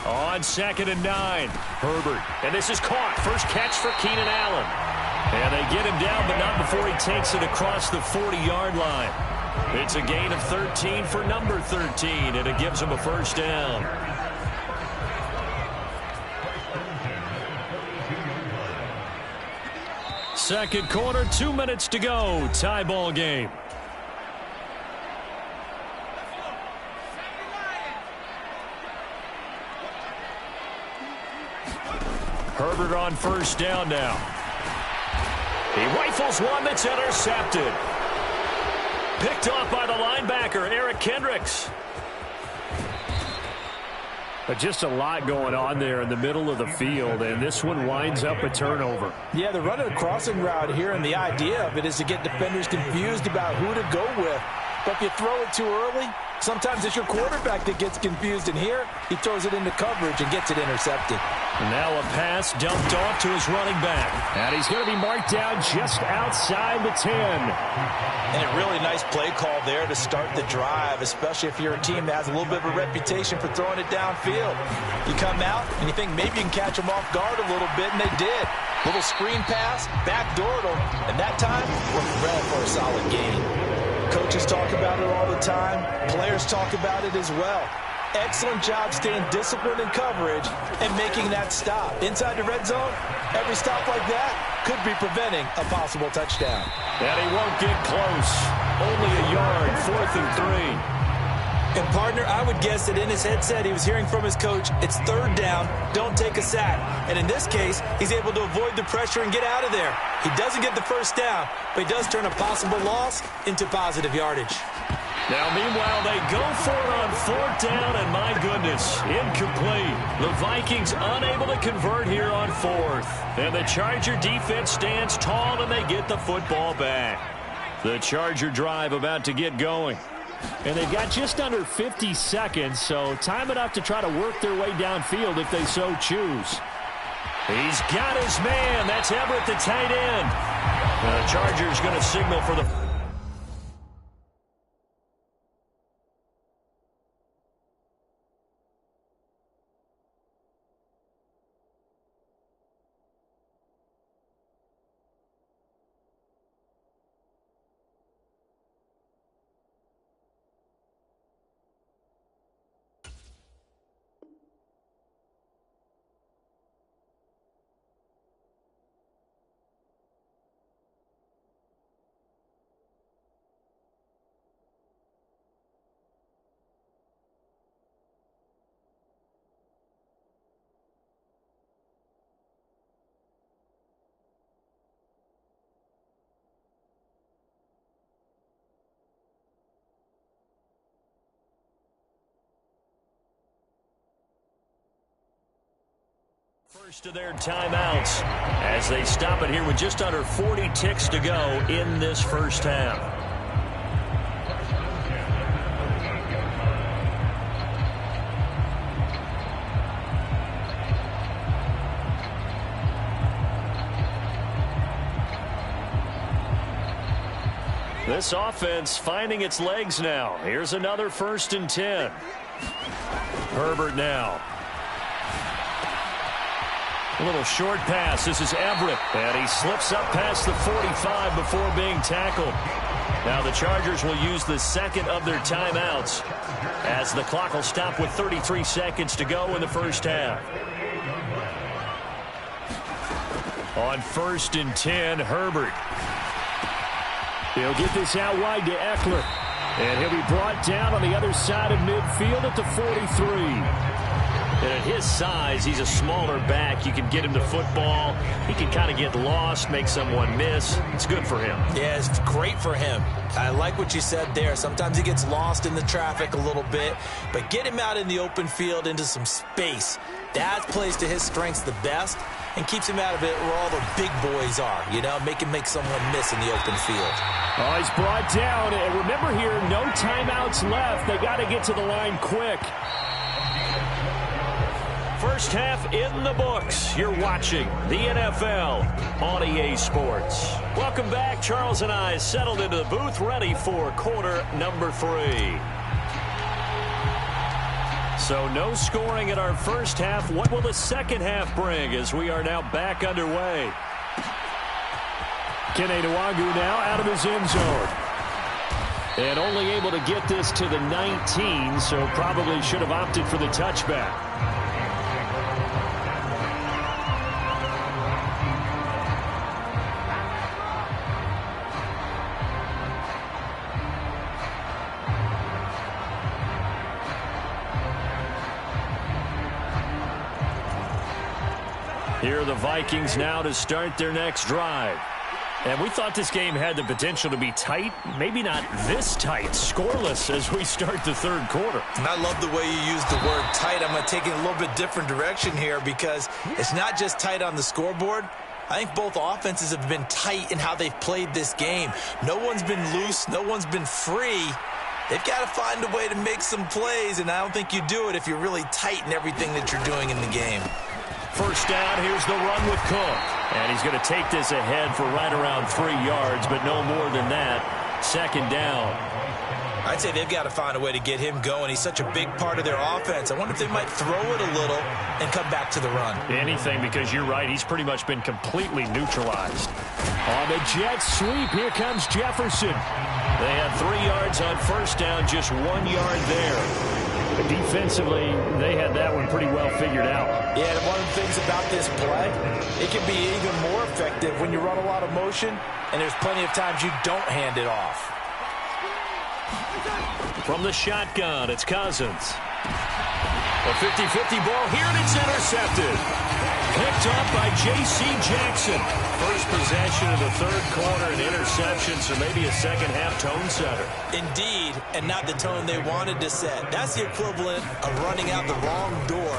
On 2nd and 9, Herbert. And this is caught. First catch for Keenan Allen. And they get him down, but not before he takes it across the 40-yard line. It's a gain of 13 for number 13, and it gives him a first down. Second quarter, 2 minutes to go. Tie ball game. Herbert on first down now. He rifles one that's intercepted. Picked off by the linebacker, Eric Kendricks. But just a lot going on there in the middle of the field, and this one winds up a turnover. Yeah, they're running a crossing route here, and the idea of it is to get defenders confused about who to go with. But if you throw it too early, sometimes it's your quarterback that gets confused, and here he throws it into coverage and gets it intercepted. And now a pass dumped off to his running back. And he's going to be marked down just outside the 10. And a really nice play call there to start the drive, especially if you're a team that has a little bit of a reputation for throwing it downfield. You come out and you think maybe you can catch them off guard a little bit, and they did. Little screen pass, backdoored him, and that time we're ready for a solid gain. Coaches talk about it all the time. Players talk about it as well. Excellent job staying disciplined in coverage and making that stop. Inside the red zone, every stop like that could be preventing a possible touchdown. And he won't get close. Only a yard, 4th and 3. And, partner, I would guess that in his headset he was hearing from his coach, it's 3rd down, don't take a sack. And in this case, he's able to avoid the pressure and get out of there. He doesn't get the first down, but he does turn a possible loss into positive yardage. Now, meanwhile, they go for it on 4th down, and my goodness, incomplete. The Vikings unable to convert here on 4th. And the Charger defense stands tall, and they get the football back. The Charger drive about to get going. And they've got just under 50 seconds, so time enough to try to work their way downfield if they so choose. He's got his man. That's Everett, the tight end. The Chargers going to signal for the... First of their timeouts as they stop it here with just under 40 ticks to go in this first half. This offense finding its legs now. Here's another 1st and 10. Herbert now. A little short pass. This is Everett. And he slips up past the 45 before being tackled. Now the Chargers will use the second of their timeouts as the clock will stop with 33 seconds to go in the first half. On 1st and 10, Herbert. He'll get this out wide to Eckler. And he'll be brought down on the other side of midfield at the 43. And at his size, he's a smaller back. You can get him to football. He can kind of get lost, make someone miss. It's good for him. Yeah, it's great for him. I like what you said there. Sometimes he gets lost in the traffic a little bit, but get him out in the open field into some space. That plays to his strengths the best and keeps him out of it where all the big boys are, you know, make someone miss in the open field. Oh, he's brought down. And remember here, no timeouts left. They got to get to the line quick. First half in the books. You're watching the NFL on EA Sports. Welcome back. Charles and I settled into the booth, ready for quarter number 3. So no scoring in our first half. What will the second half bring as we are now back underway? Kene Nwangwu now out of his end zone. And only able to get this to the 19, so probably should have opted for the touchback. Here are the Vikings now to start their next drive. And we thought this game had the potential to be tight, maybe not this tight, scoreless as we start the third quarter. And I love the way you use the word tight. I'm going to take it a little bit different direction here because it's not just tight on the scoreboard. I think both offenses have been tight in how they've played this game. No one's been loose. No one's been free. They've got to find a way to make some plays, and I don't think you do it if you're really tight in everything that you're doing in the game. First down, here's the run with Cook. And he's going to take this ahead for right around 3 yards, but no more than that. Second down. I'd say they've got to find a way to get him going. He's such a big part of their offense. I wonder if they might throw it a little and come back to the run. Anything, because you're right. He's pretty much been completely neutralized. On the jet sweep, here comes Jefferson. They had 3 yards on first down, just 1 yard there. But defensively, they had that one pretty well figured out. Yeah, and one of the things about this play, it can be even more effective when you run a lot of motion, and there's plenty of times you don't hand it off. From the shotgun, it's Cousins. A 50-50 ball here, and it's intercepted. Picked up by J.C. Jackson. First possession of the third quarter, an interception, so maybe a second-half tone setter. Indeed, and not the tone they wanted to set. That's the equivalent of running out the wrong door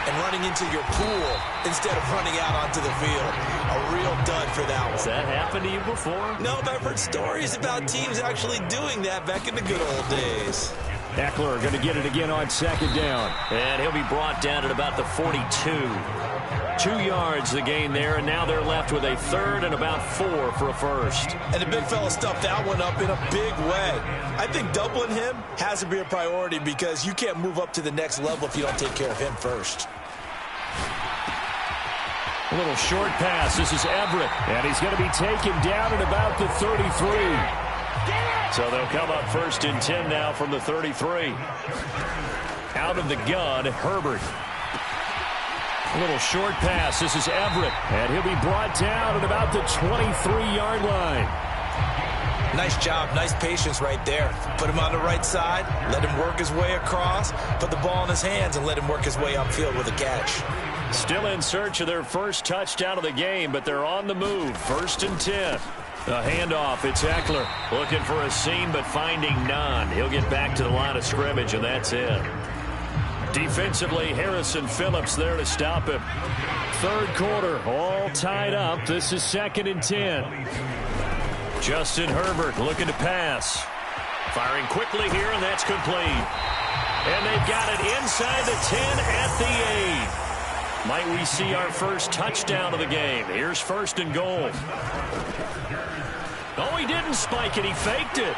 and running into your pool instead of running out onto the field. A real dud for that one. Has that happened to you before? No, but I've heard stories about teams actually doing that back in the good old days. Eckler going to get it again on second down. And he'll be brought down at about the 42. 2 yards the gain there, and now they're left with a third and about 4 for a first. And the big fella stuffed that one up in a big way. I think doubling him has to be a priority because you can't move up to the next level if you don't take care of him first. A little short pass. This is Everett, and he's going to be taken down at about the 33. So they'll come up first and 10 now from the 33. Out of the gun, Herbert. A little short pass. This is Everett, and he'll be brought down at about the 23-yard line. Nice job. Nice patience right there. Put him on the right side, let him work his way across, put the ball in his hands, and let him work his way upfield with a catch. Still in search of their first touchdown of the game, but they're on the move. First and 10. A handoff, it's Eckler. Looking for a seam, but finding none. He'll get back to the line of scrimmage, and that's it. Defensively, Harrison Phillips there to stop him. Third quarter, all tied up. This is second and 10. Justin Herbert looking to pass. Firing quickly here, and that's complete. And they've got it inside the 10 at the 8. Might we see our first touchdown of the game? Here's first and goal. Oh, he didn't spike it. He faked it.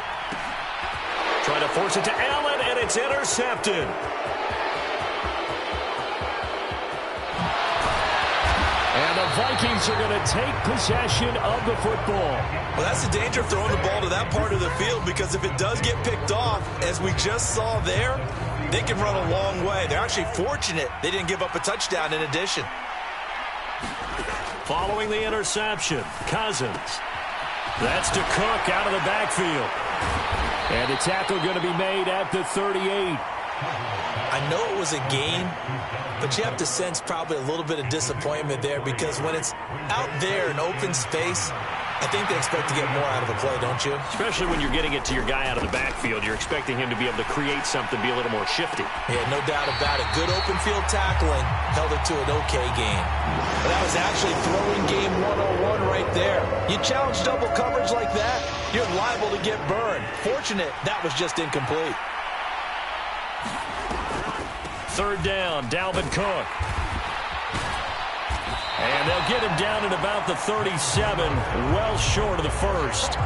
Trying to force it to Allen, and it's intercepted. And the Vikings are going to take possession of the football. Well, that's the danger of throwing the ball to that part of the field, because if it does get picked off, as we just saw there, they can run a long way. They're actually fortunate they didn't give up a touchdown in addition. Following the interception, Cousins. That's to Cook out of the backfield. And the tackle going to be made at the 38. I know it was a game, but you have to sense probably a little bit of disappointment there, because when it's out there in open space, I think they expect to get more out of a play, don't you? Especially when you're getting it to your guy out of the backfield. You're expecting him to be able to create something, be a little more shifty. Yeah, no doubt about it. Good open field tackling held it to an okay game. But that was actually throwing game 101 right there. You challenge double coverage like that, you're liable to get burned. Fortunate that was just incomplete. Third down, Dalvin Cook. And they'll get him down at about the 37, well short of the first.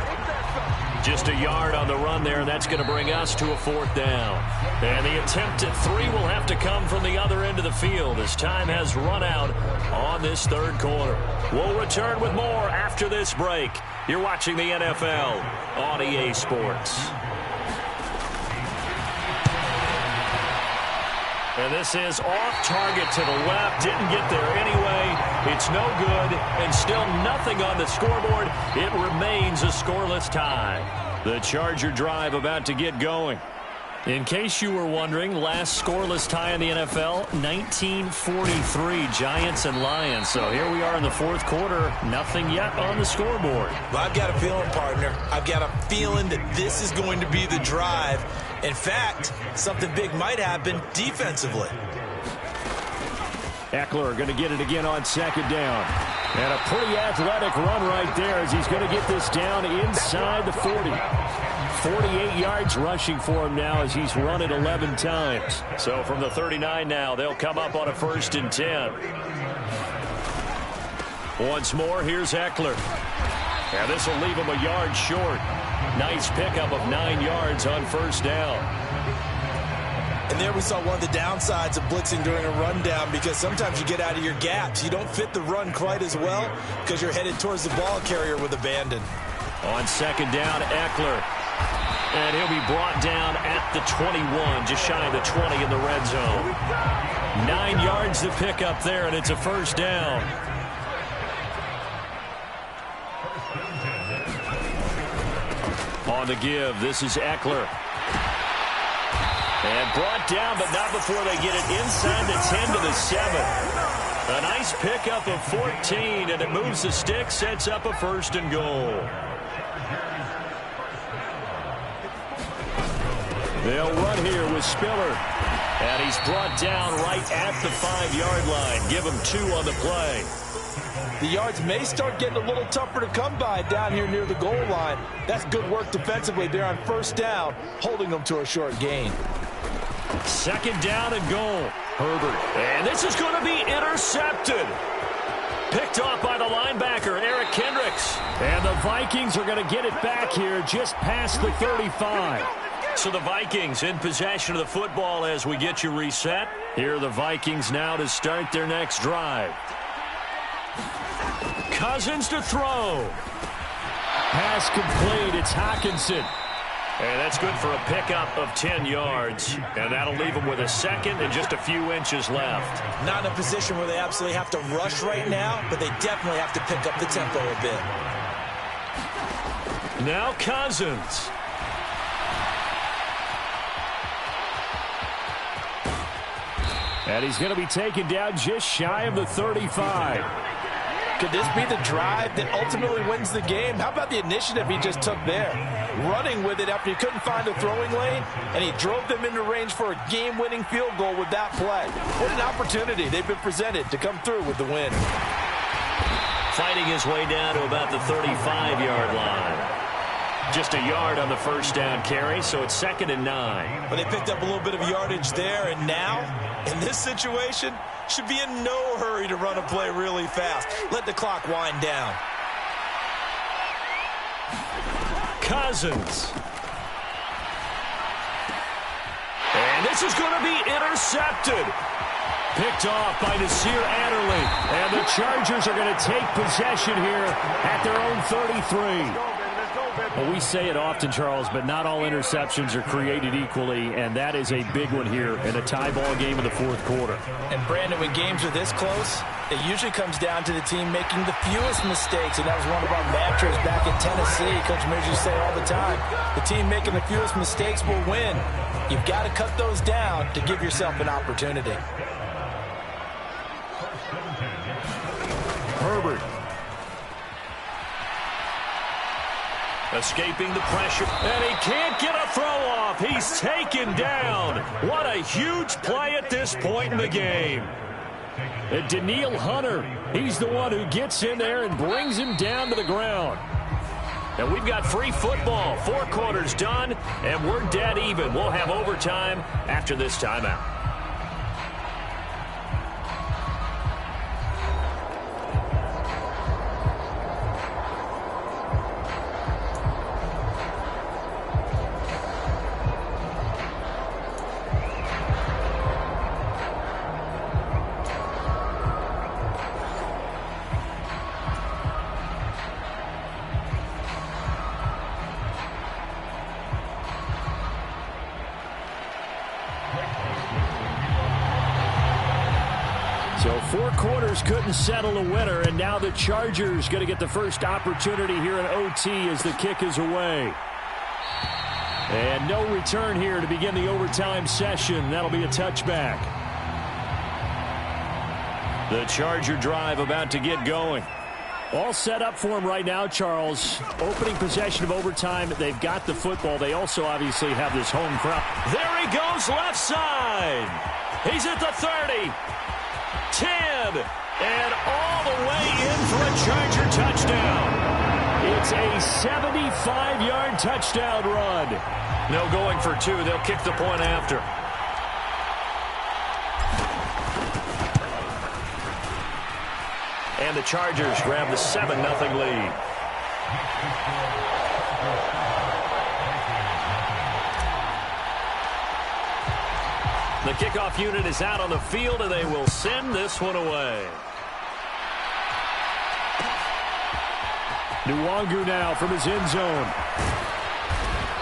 Just a yard on the run there, and that's going to bring us to a fourth down. And the attempt at 3 will have to come from the other end of the field as time has run out on this third quarter. We'll return with more after this break. You're watching the NFL on EA Sports. And this is off target to the left. Didn't get there anyway. It's no good. And still nothing on the scoreboard. It remains a scoreless tie. The Charger drive about to get going. In case you were wondering, last scoreless tie in the NFL, 1943, Giants and Lions. So here we are in the fourth quarter, nothing yet on the scoreboard. Well, I've got a feeling, partner. I've got a feeling that this is going to be the drive. In fact, something big might happen defensively. Eckler going to get it again on second down. And a pretty athletic run right there as he's going to get this down inside the 40. 48 yards rushing for him now as he's run it 11 times. So from the 39 now, they'll come up on a first and 10. Once more, here's Eckler. And this will leave him a yard short. Nice pickup of 9 yards on first down. And there we saw one of the downsides of blitzing during a rundown, because sometimes you get out of your gaps. You don't fit the run quite as well because you're headed towards the ball carrier with abandon. On second down, Eckler. And he'll be brought down at the 21, just shy of the 20 in the red zone. 9 yards to pick up there, and it's a first down. On the give, this is Eckler. And brought down, but not before they get it inside the 10 to the 7. A nice pickup of 14, and it moves the stick, sets up a first and goal. They'll run here with Spiller. And he's brought down right at the 5-yard line. Give him 2 on the play. The yards may start getting a little tougher to come by down here near the goal line. That's good work defensively there on first down, holding them to a short gain. Second down and goal. Herbert. And this is going to be intercepted. Picked off by the linebacker, Eric Kendricks. And the Vikings are going to get it back here just past the 35. So the Vikings in possession of the football as we get you reset. Here are the Vikings now to start their next drive. Cousins to throw. Pass complete. It's Hockenson. And that's good for a pickup of 10 yards. And that'll leave them with a second and just a few inches left. Not in a position where they absolutely have to rush right now, but they definitely have to pick up the tempo a bit. Now Cousins. And he's going to be taken down just shy of the 35. Could this be the drive that ultimately wins the game? How about the initiative he just took there? Running with it after he couldn't find a throwing lane, and he drove them into range for a game-winning field goal with that play. What an opportunity they've been presented to come through with the win. Fighting his way down to about the 35-yard line. Just a yard on the first down carry, so it's 2nd and 9. But they picked up a little bit of yardage there, and now, in this situation, should be in no hurry to run a play really fast. Let the clock wind down. Cousins. And this is going to be intercepted. Picked off by Nasir Adderley. And the Chargers are going to take possession here at their own 33. Well, we say it often, Charles, but not all interceptions are created equally, and that is a big one here in a tie ball game in the fourth quarter. And, Brandon, when games are this close, it usually comes down to the team making the fewest mistakes, and that was one of our mantras back in Tennessee. Coach Mears used to say all the time, the team making the fewest mistakes will win. You've got to cut those down to give yourself an opportunity. Herbert. Escaping the pressure, and he can't get a throw off. He's taken down. What a huge play at this point in the game. And Daniil Hunter, he's the one who gets in there and brings him down to the ground. And we've got free football. 4 quarters done, and we're dead even. We'll have overtime after this timeout. So 4 quarters couldn't settle a winner, and now the Chargers going to get the first opportunity here in OT as the kick is away. And no return here to begin the overtime session. That'll be a touchback. The Charger drive about to get going. All set up for him right now, Charles. Opening possession of overtime. They've got the football. They also obviously have this home crowd. There he goes left side. He's at the 30. 10, and all the way in for a Charger touchdown. It's a 75-yard touchdown run. No going for 2. They'll kick the point after. And the Chargers grab the 7-0 lead. The kickoff unit is out on the field, and they will send this one away. Nwangu now from his end zone.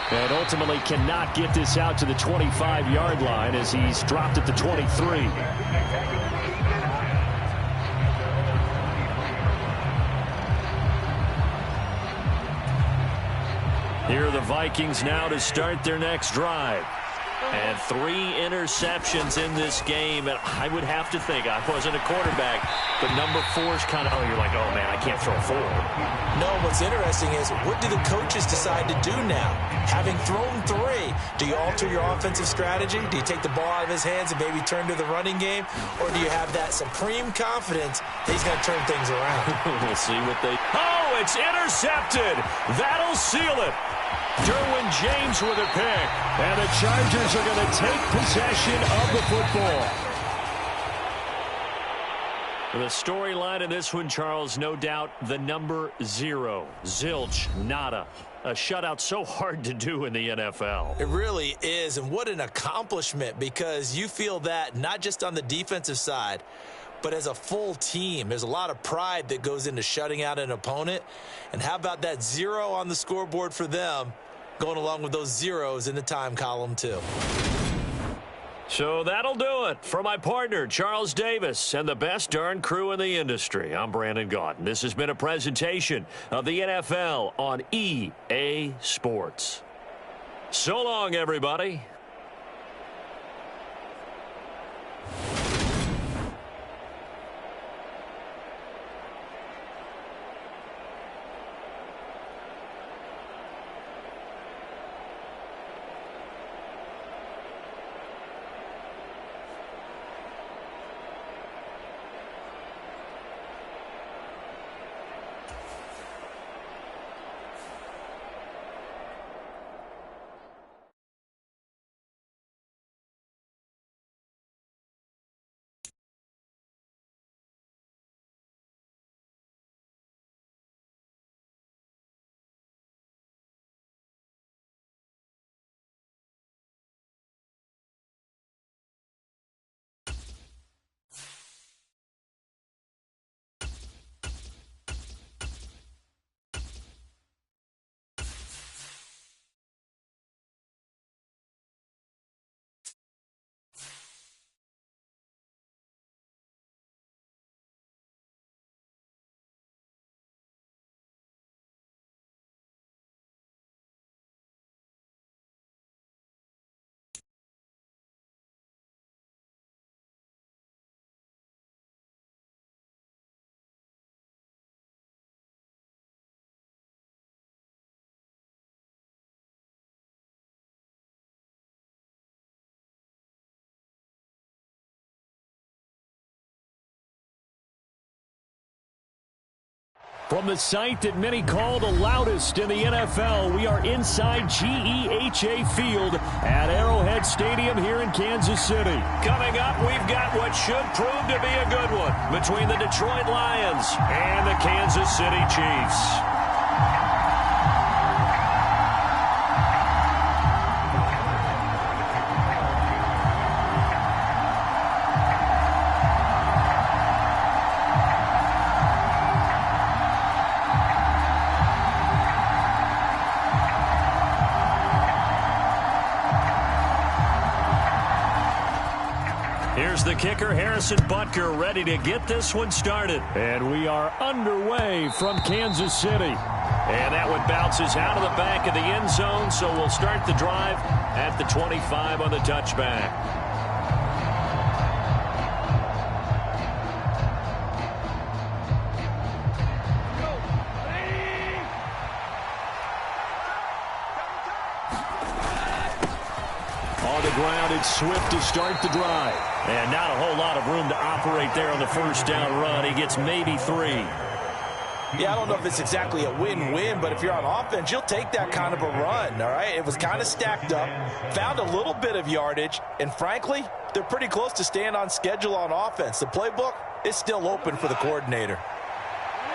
And ultimately cannot get this out to the 25-yard line as he's dropped at the 23. Here are the Vikings now to start their next drive. And 3 interceptions in this game. And I would have to think, I wasn't a quarterback, but number 4 is kind of, you're like, oh, man, I can't throw 4. No, what's interesting is, what do the coaches decide to do now? Having thrown 3, do you alter your offensive strategy? Do you take the ball out of his hands and maybe turn to the running game? Or do you have that supreme confidence that he's going to turn things around? We'll see what they... Oh, it's intercepted. That'll seal it. Derwin James with a pick. And the Chargers are going to take possession of the football. The storyline in this one, Charles, no doubt the number 0. Zilch, nada. A shutout so hard to do in the NFL. It really is, and what an accomplishment, because you feel that not just on the defensive side, but as a full team. There's a lot of pride that goes into shutting out an opponent. And how about that 0 on the scoreboard for them, going along with those zeros in the time column too. So that'll do it for my partner, Charles Davis, and the best darn crew in the industry. I'm Brandon Gaudin. This has been a presentation of the NFL on EA Sports. So long, everybody. From the site that many call the loudest in the NFL, we are inside GEHA Field at Arrowhead Stadium here in Kansas City. Coming up, we've got what should prove to be a good one between the Detroit Lions and the Kansas City Chiefs. Here's the kicker, Harrison Butker, ready to get this one started. And we are underway from Kansas City. And that one bounces out of the back of the end zone, so we'll start the drive at the 25 on the touchback. Ground, it's Swift to start the drive. And not a whole lot of room to operate there on the first down run. He gets maybe 3. Yeah, I don't know if it's exactly a win-win, but if you're on offense, you'll take that kind of a run, all right? It was kind of stacked up, found a little bit of yardage, and frankly, they're pretty close to staying on schedule on offense. The playbook is still open for the coordinator.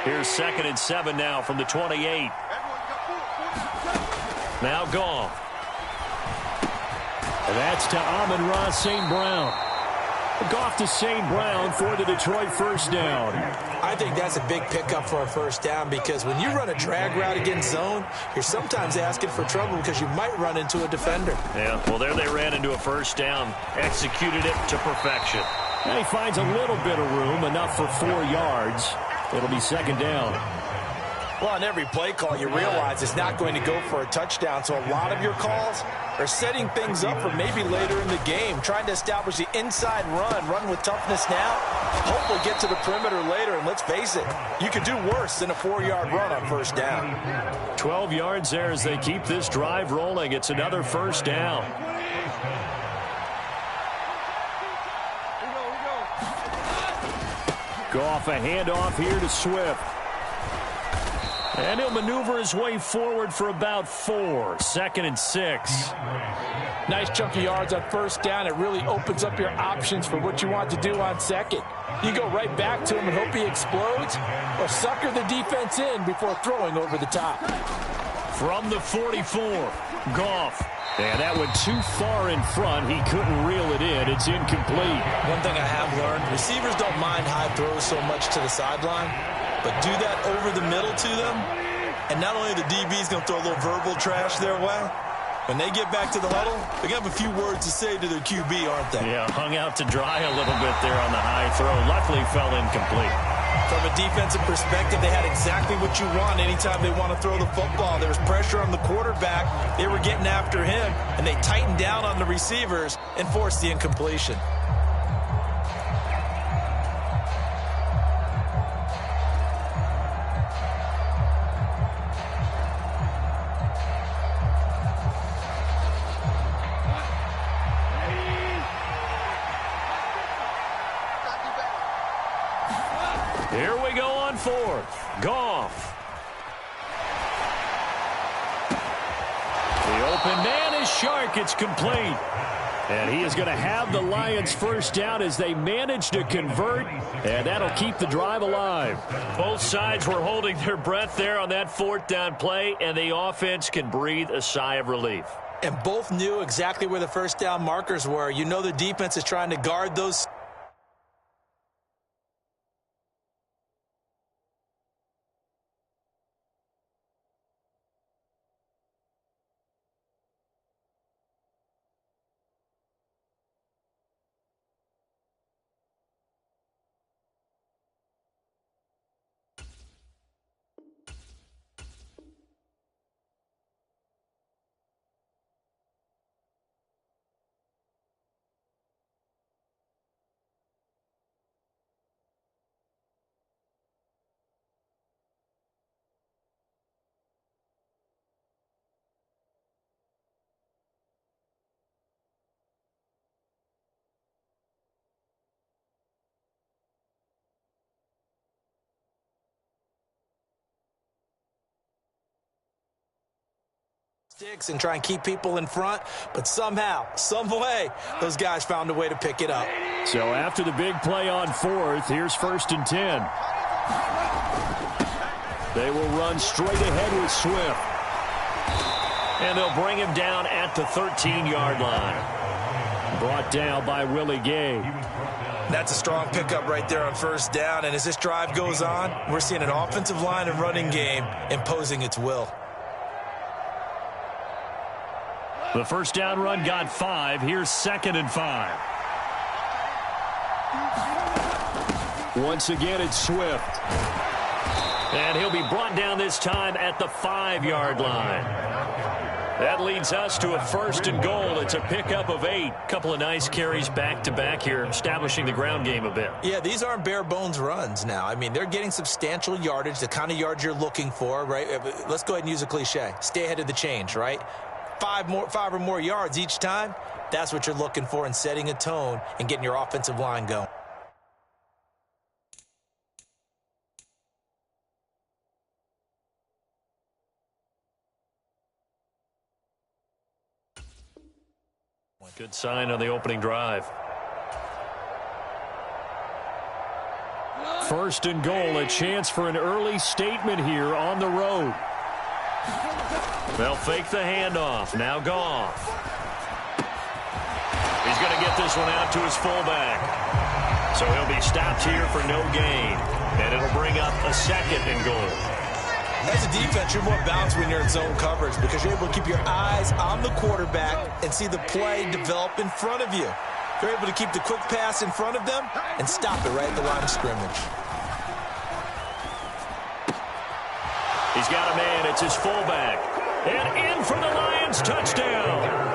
Here's 2nd and 7 now from the 28. Now Goff. And that's to Amon-Ra St. Brown. Goff to St. Brown for the Detroit first down. I think that's a big pickup for a first down because when you run a drag route against zone, you're sometimes asking for trouble because you might run into a defender. Yeah, well, there they ran into a first down. Executed it to perfection. And he finds a little bit of room, enough for 4 yards. It'll be second down. Well, on every play call, you realize it's not going to go for a touchdown, so a lot of your calls are setting things up for maybe later in the game, trying to establish the inside run with toughness now, hopefully get to the perimeter later, and let's face it, you could do worse than a 4-yard run on first down. 12 yards there as they keep this drive rolling. It's another first down. Goff, a handoff here to Swift. And he'll maneuver his way forward for about 4. 2nd and 6. Nice chunk of yards on first down. It really opens up your options for what you want to do on second. You go right back to him and hope he explodes, or sucker the defense in before throwing over the top. From the 44, Goff. And that went too far in front. He couldn't reel it in. It's incomplete. One thing I have learned, receivers don't mind high throws so much to the sideline, but do that over the middle to them, and not only the DB's going to throw a little verbal trash their way, when they get back to the huddle, they're going to have a few words to say to their QB, aren't they? Yeah, hung out to dry a little bit there on the high throw. Luckily fell incomplete. From a defensive perspective, they had exactly what you want anytime they want to throw the football. There was pressure on the quarterback. They were getting after him, and they tightened down on the receivers and forced the incompletion. Here we go on 4th. Goff. The open man is Shark. It's complete. And he is going to have the Lions first down as they manage to convert, and that'll keep the drive alive. Both sides were holding their breath there on that 4th down play, and the offense can breathe a sigh of relief. And both knew exactly where the first down markers were. You know the defense is trying to guard those. Sticks and try and keep people in front, but somehow, some way, those guys found a way to pick it up. So after the big play on 4th, here's 1st and 10. They will run straight ahead with Swift. And they'll bring him down at the 13-yard line. Brought down by Willie Gay. That's a strong pickup right there on first down, and as this drive goes on, we're seeing an offensive line and running game imposing its will. The first down run got 5. Here's 2nd and 5. Once again, it's Swift. And he'll be brought down this time at the 5-yard line. That leads us to a 1st and goal. It's a pickup of 8. Couple of nice carries back-to-back here, establishing the ground game a bit. Yeah, these aren't bare-bones runs now. I mean, they're getting substantial yardage, the kind of yards you're looking for, right? Let's go ahead and use a cliche. Stay ahead of the change, right? 5 or more yards each time, that's what you're looking for in setting a tone and getting your offensive line going. Good sign on the opening drive. 1st and goal, a chance for an early statement here on the road. They'll fake the handoff. Now Goff. this one out to his fullback. So he'll be stopped here for no gain. And it'll bring up a 2nd and goal. As a defense, you're more balanced when you're in zone coverage because you're able to keep your eyes on the quarterback and see the play develop in front of you. You're able to keep the quick pass in front of them and stop it right at the line of scrimmage. He's got a man. It's his fullback. And in for the Lions touchdown.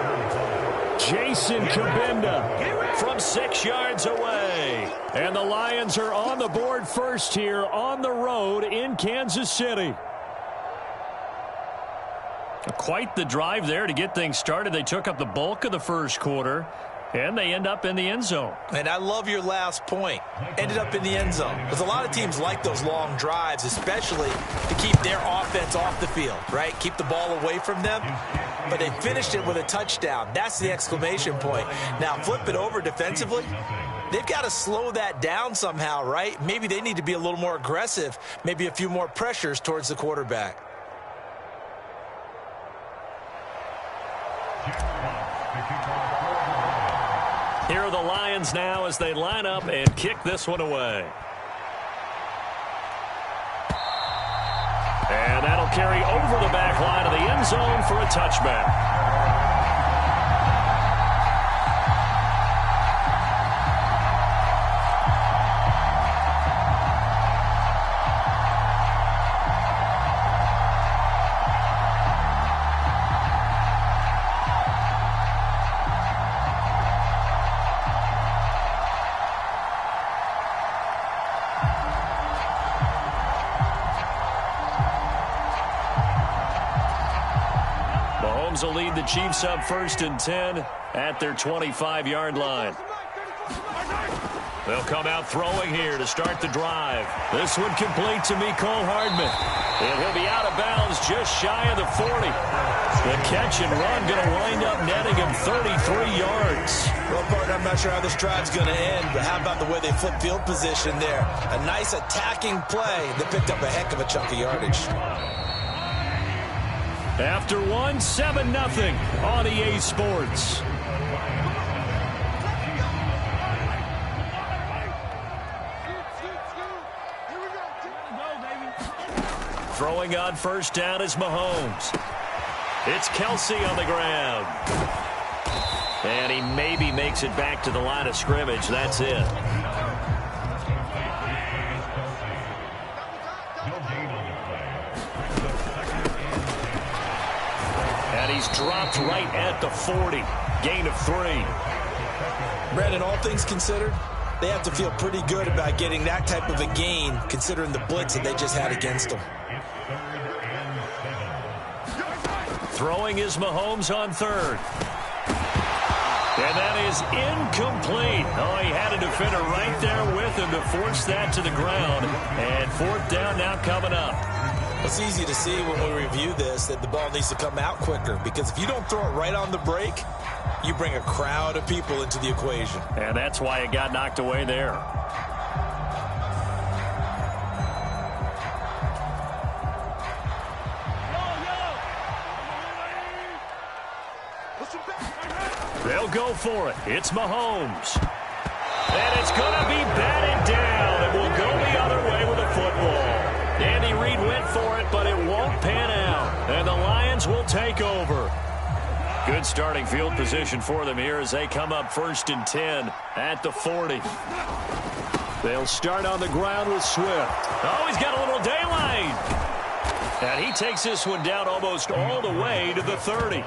Jason Kabinda from 6 yards away. And the Lions are on the board first here on the road in Kansas City. Quite the drive there to get things started. They took up the bulk of the first quarter, and they end up in the end zone. And I love your last point. Ended up in the end zone. Because a lot of teams like those long drives, especially to keep their offense off the field, right? Keep the ball away from them. But they finished it with a touchdown. That's the exclamation point. Now, flip it over defensively. They've got to slow that down somehow, right? Maybe they need to be a little more aggressive. Maybe a few more pressures towards the quarterback. Here are the Lions now as they line up and kick this one away. And that'll carry over the back line of the end zone for a touchback. Will lead the Chiefs up 1st and 10 at their 25-yard line. They'll come out throwing here to start the drive. This one complete to Mecole Hardman. And he'll be out of bounds just shy of the 40. The catch and run going to wind up netting him 33 yards. Well, partner, I'm not sure how this drive's going to end, but how about the way they flip field position there? A nice attacking play that picked up a heck of a chunk of yardage. After 7-0 on EA Sports. Throwing on 1st down is Mahomes. It's Kelsey on the ground. And he maybe makes it back to the line of scrimmage. That's it. He's dropped right at the 40. Gain of 3. Brandon, all things considered, they have to feel pretty good about getting that type of a gain, considering the blitz that they just had against them. Throwing is Mahomes on 3rd. And that is incomplete. Oh, he had a defender right there with him to force that to the ground. And 4th down now coming up. It's easy to see when we review this that the ball needs to come out quicker, because if you don't throw it right on the break, you bring a crowd of people into the equation. And that's why it got knocked away there. They'll go for it. It's Mahomes. And it's going to be batted down, and we'll go the other way with a football. Andy Reid went for it, but it won't pan out. And the Lions will take over. Good starting field position for them here as they come up 1st and 10 at the 40. They'll start on the ground with Swift. Oh, he's got a little daylight. And he takes this one down almost all the way to the 30.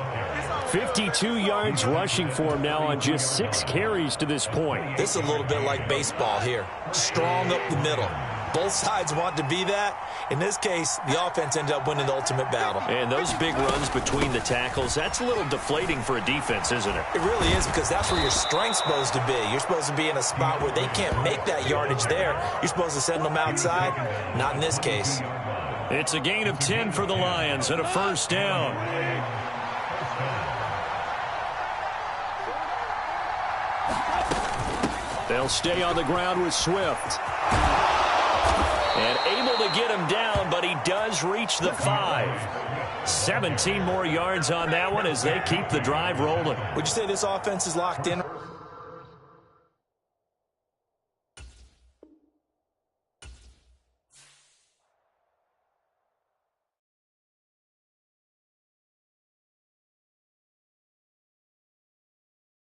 52 yards rushing for him now on just 6 carries to this point. This is a little bit like baseball here. Strong up the middle. Both sides want to be that. In this case, the offense ended up winning the ultimate battle. And those big runs between the tackles, that's a little deflating for a defense, isn't it? It really is, because that's where your strength's supposed to be. You're supposed to be in a spot where they can't make that yardage there. You're supposed to send them outside. Not in this case. It's a gain of 10 for the Lions and a 1st down. They'll stay on the ground with Swift. And able to get him down, but he does reach the 5. 17 more yards on that one as they keep the drive rolling. Would you say this offense is locked in?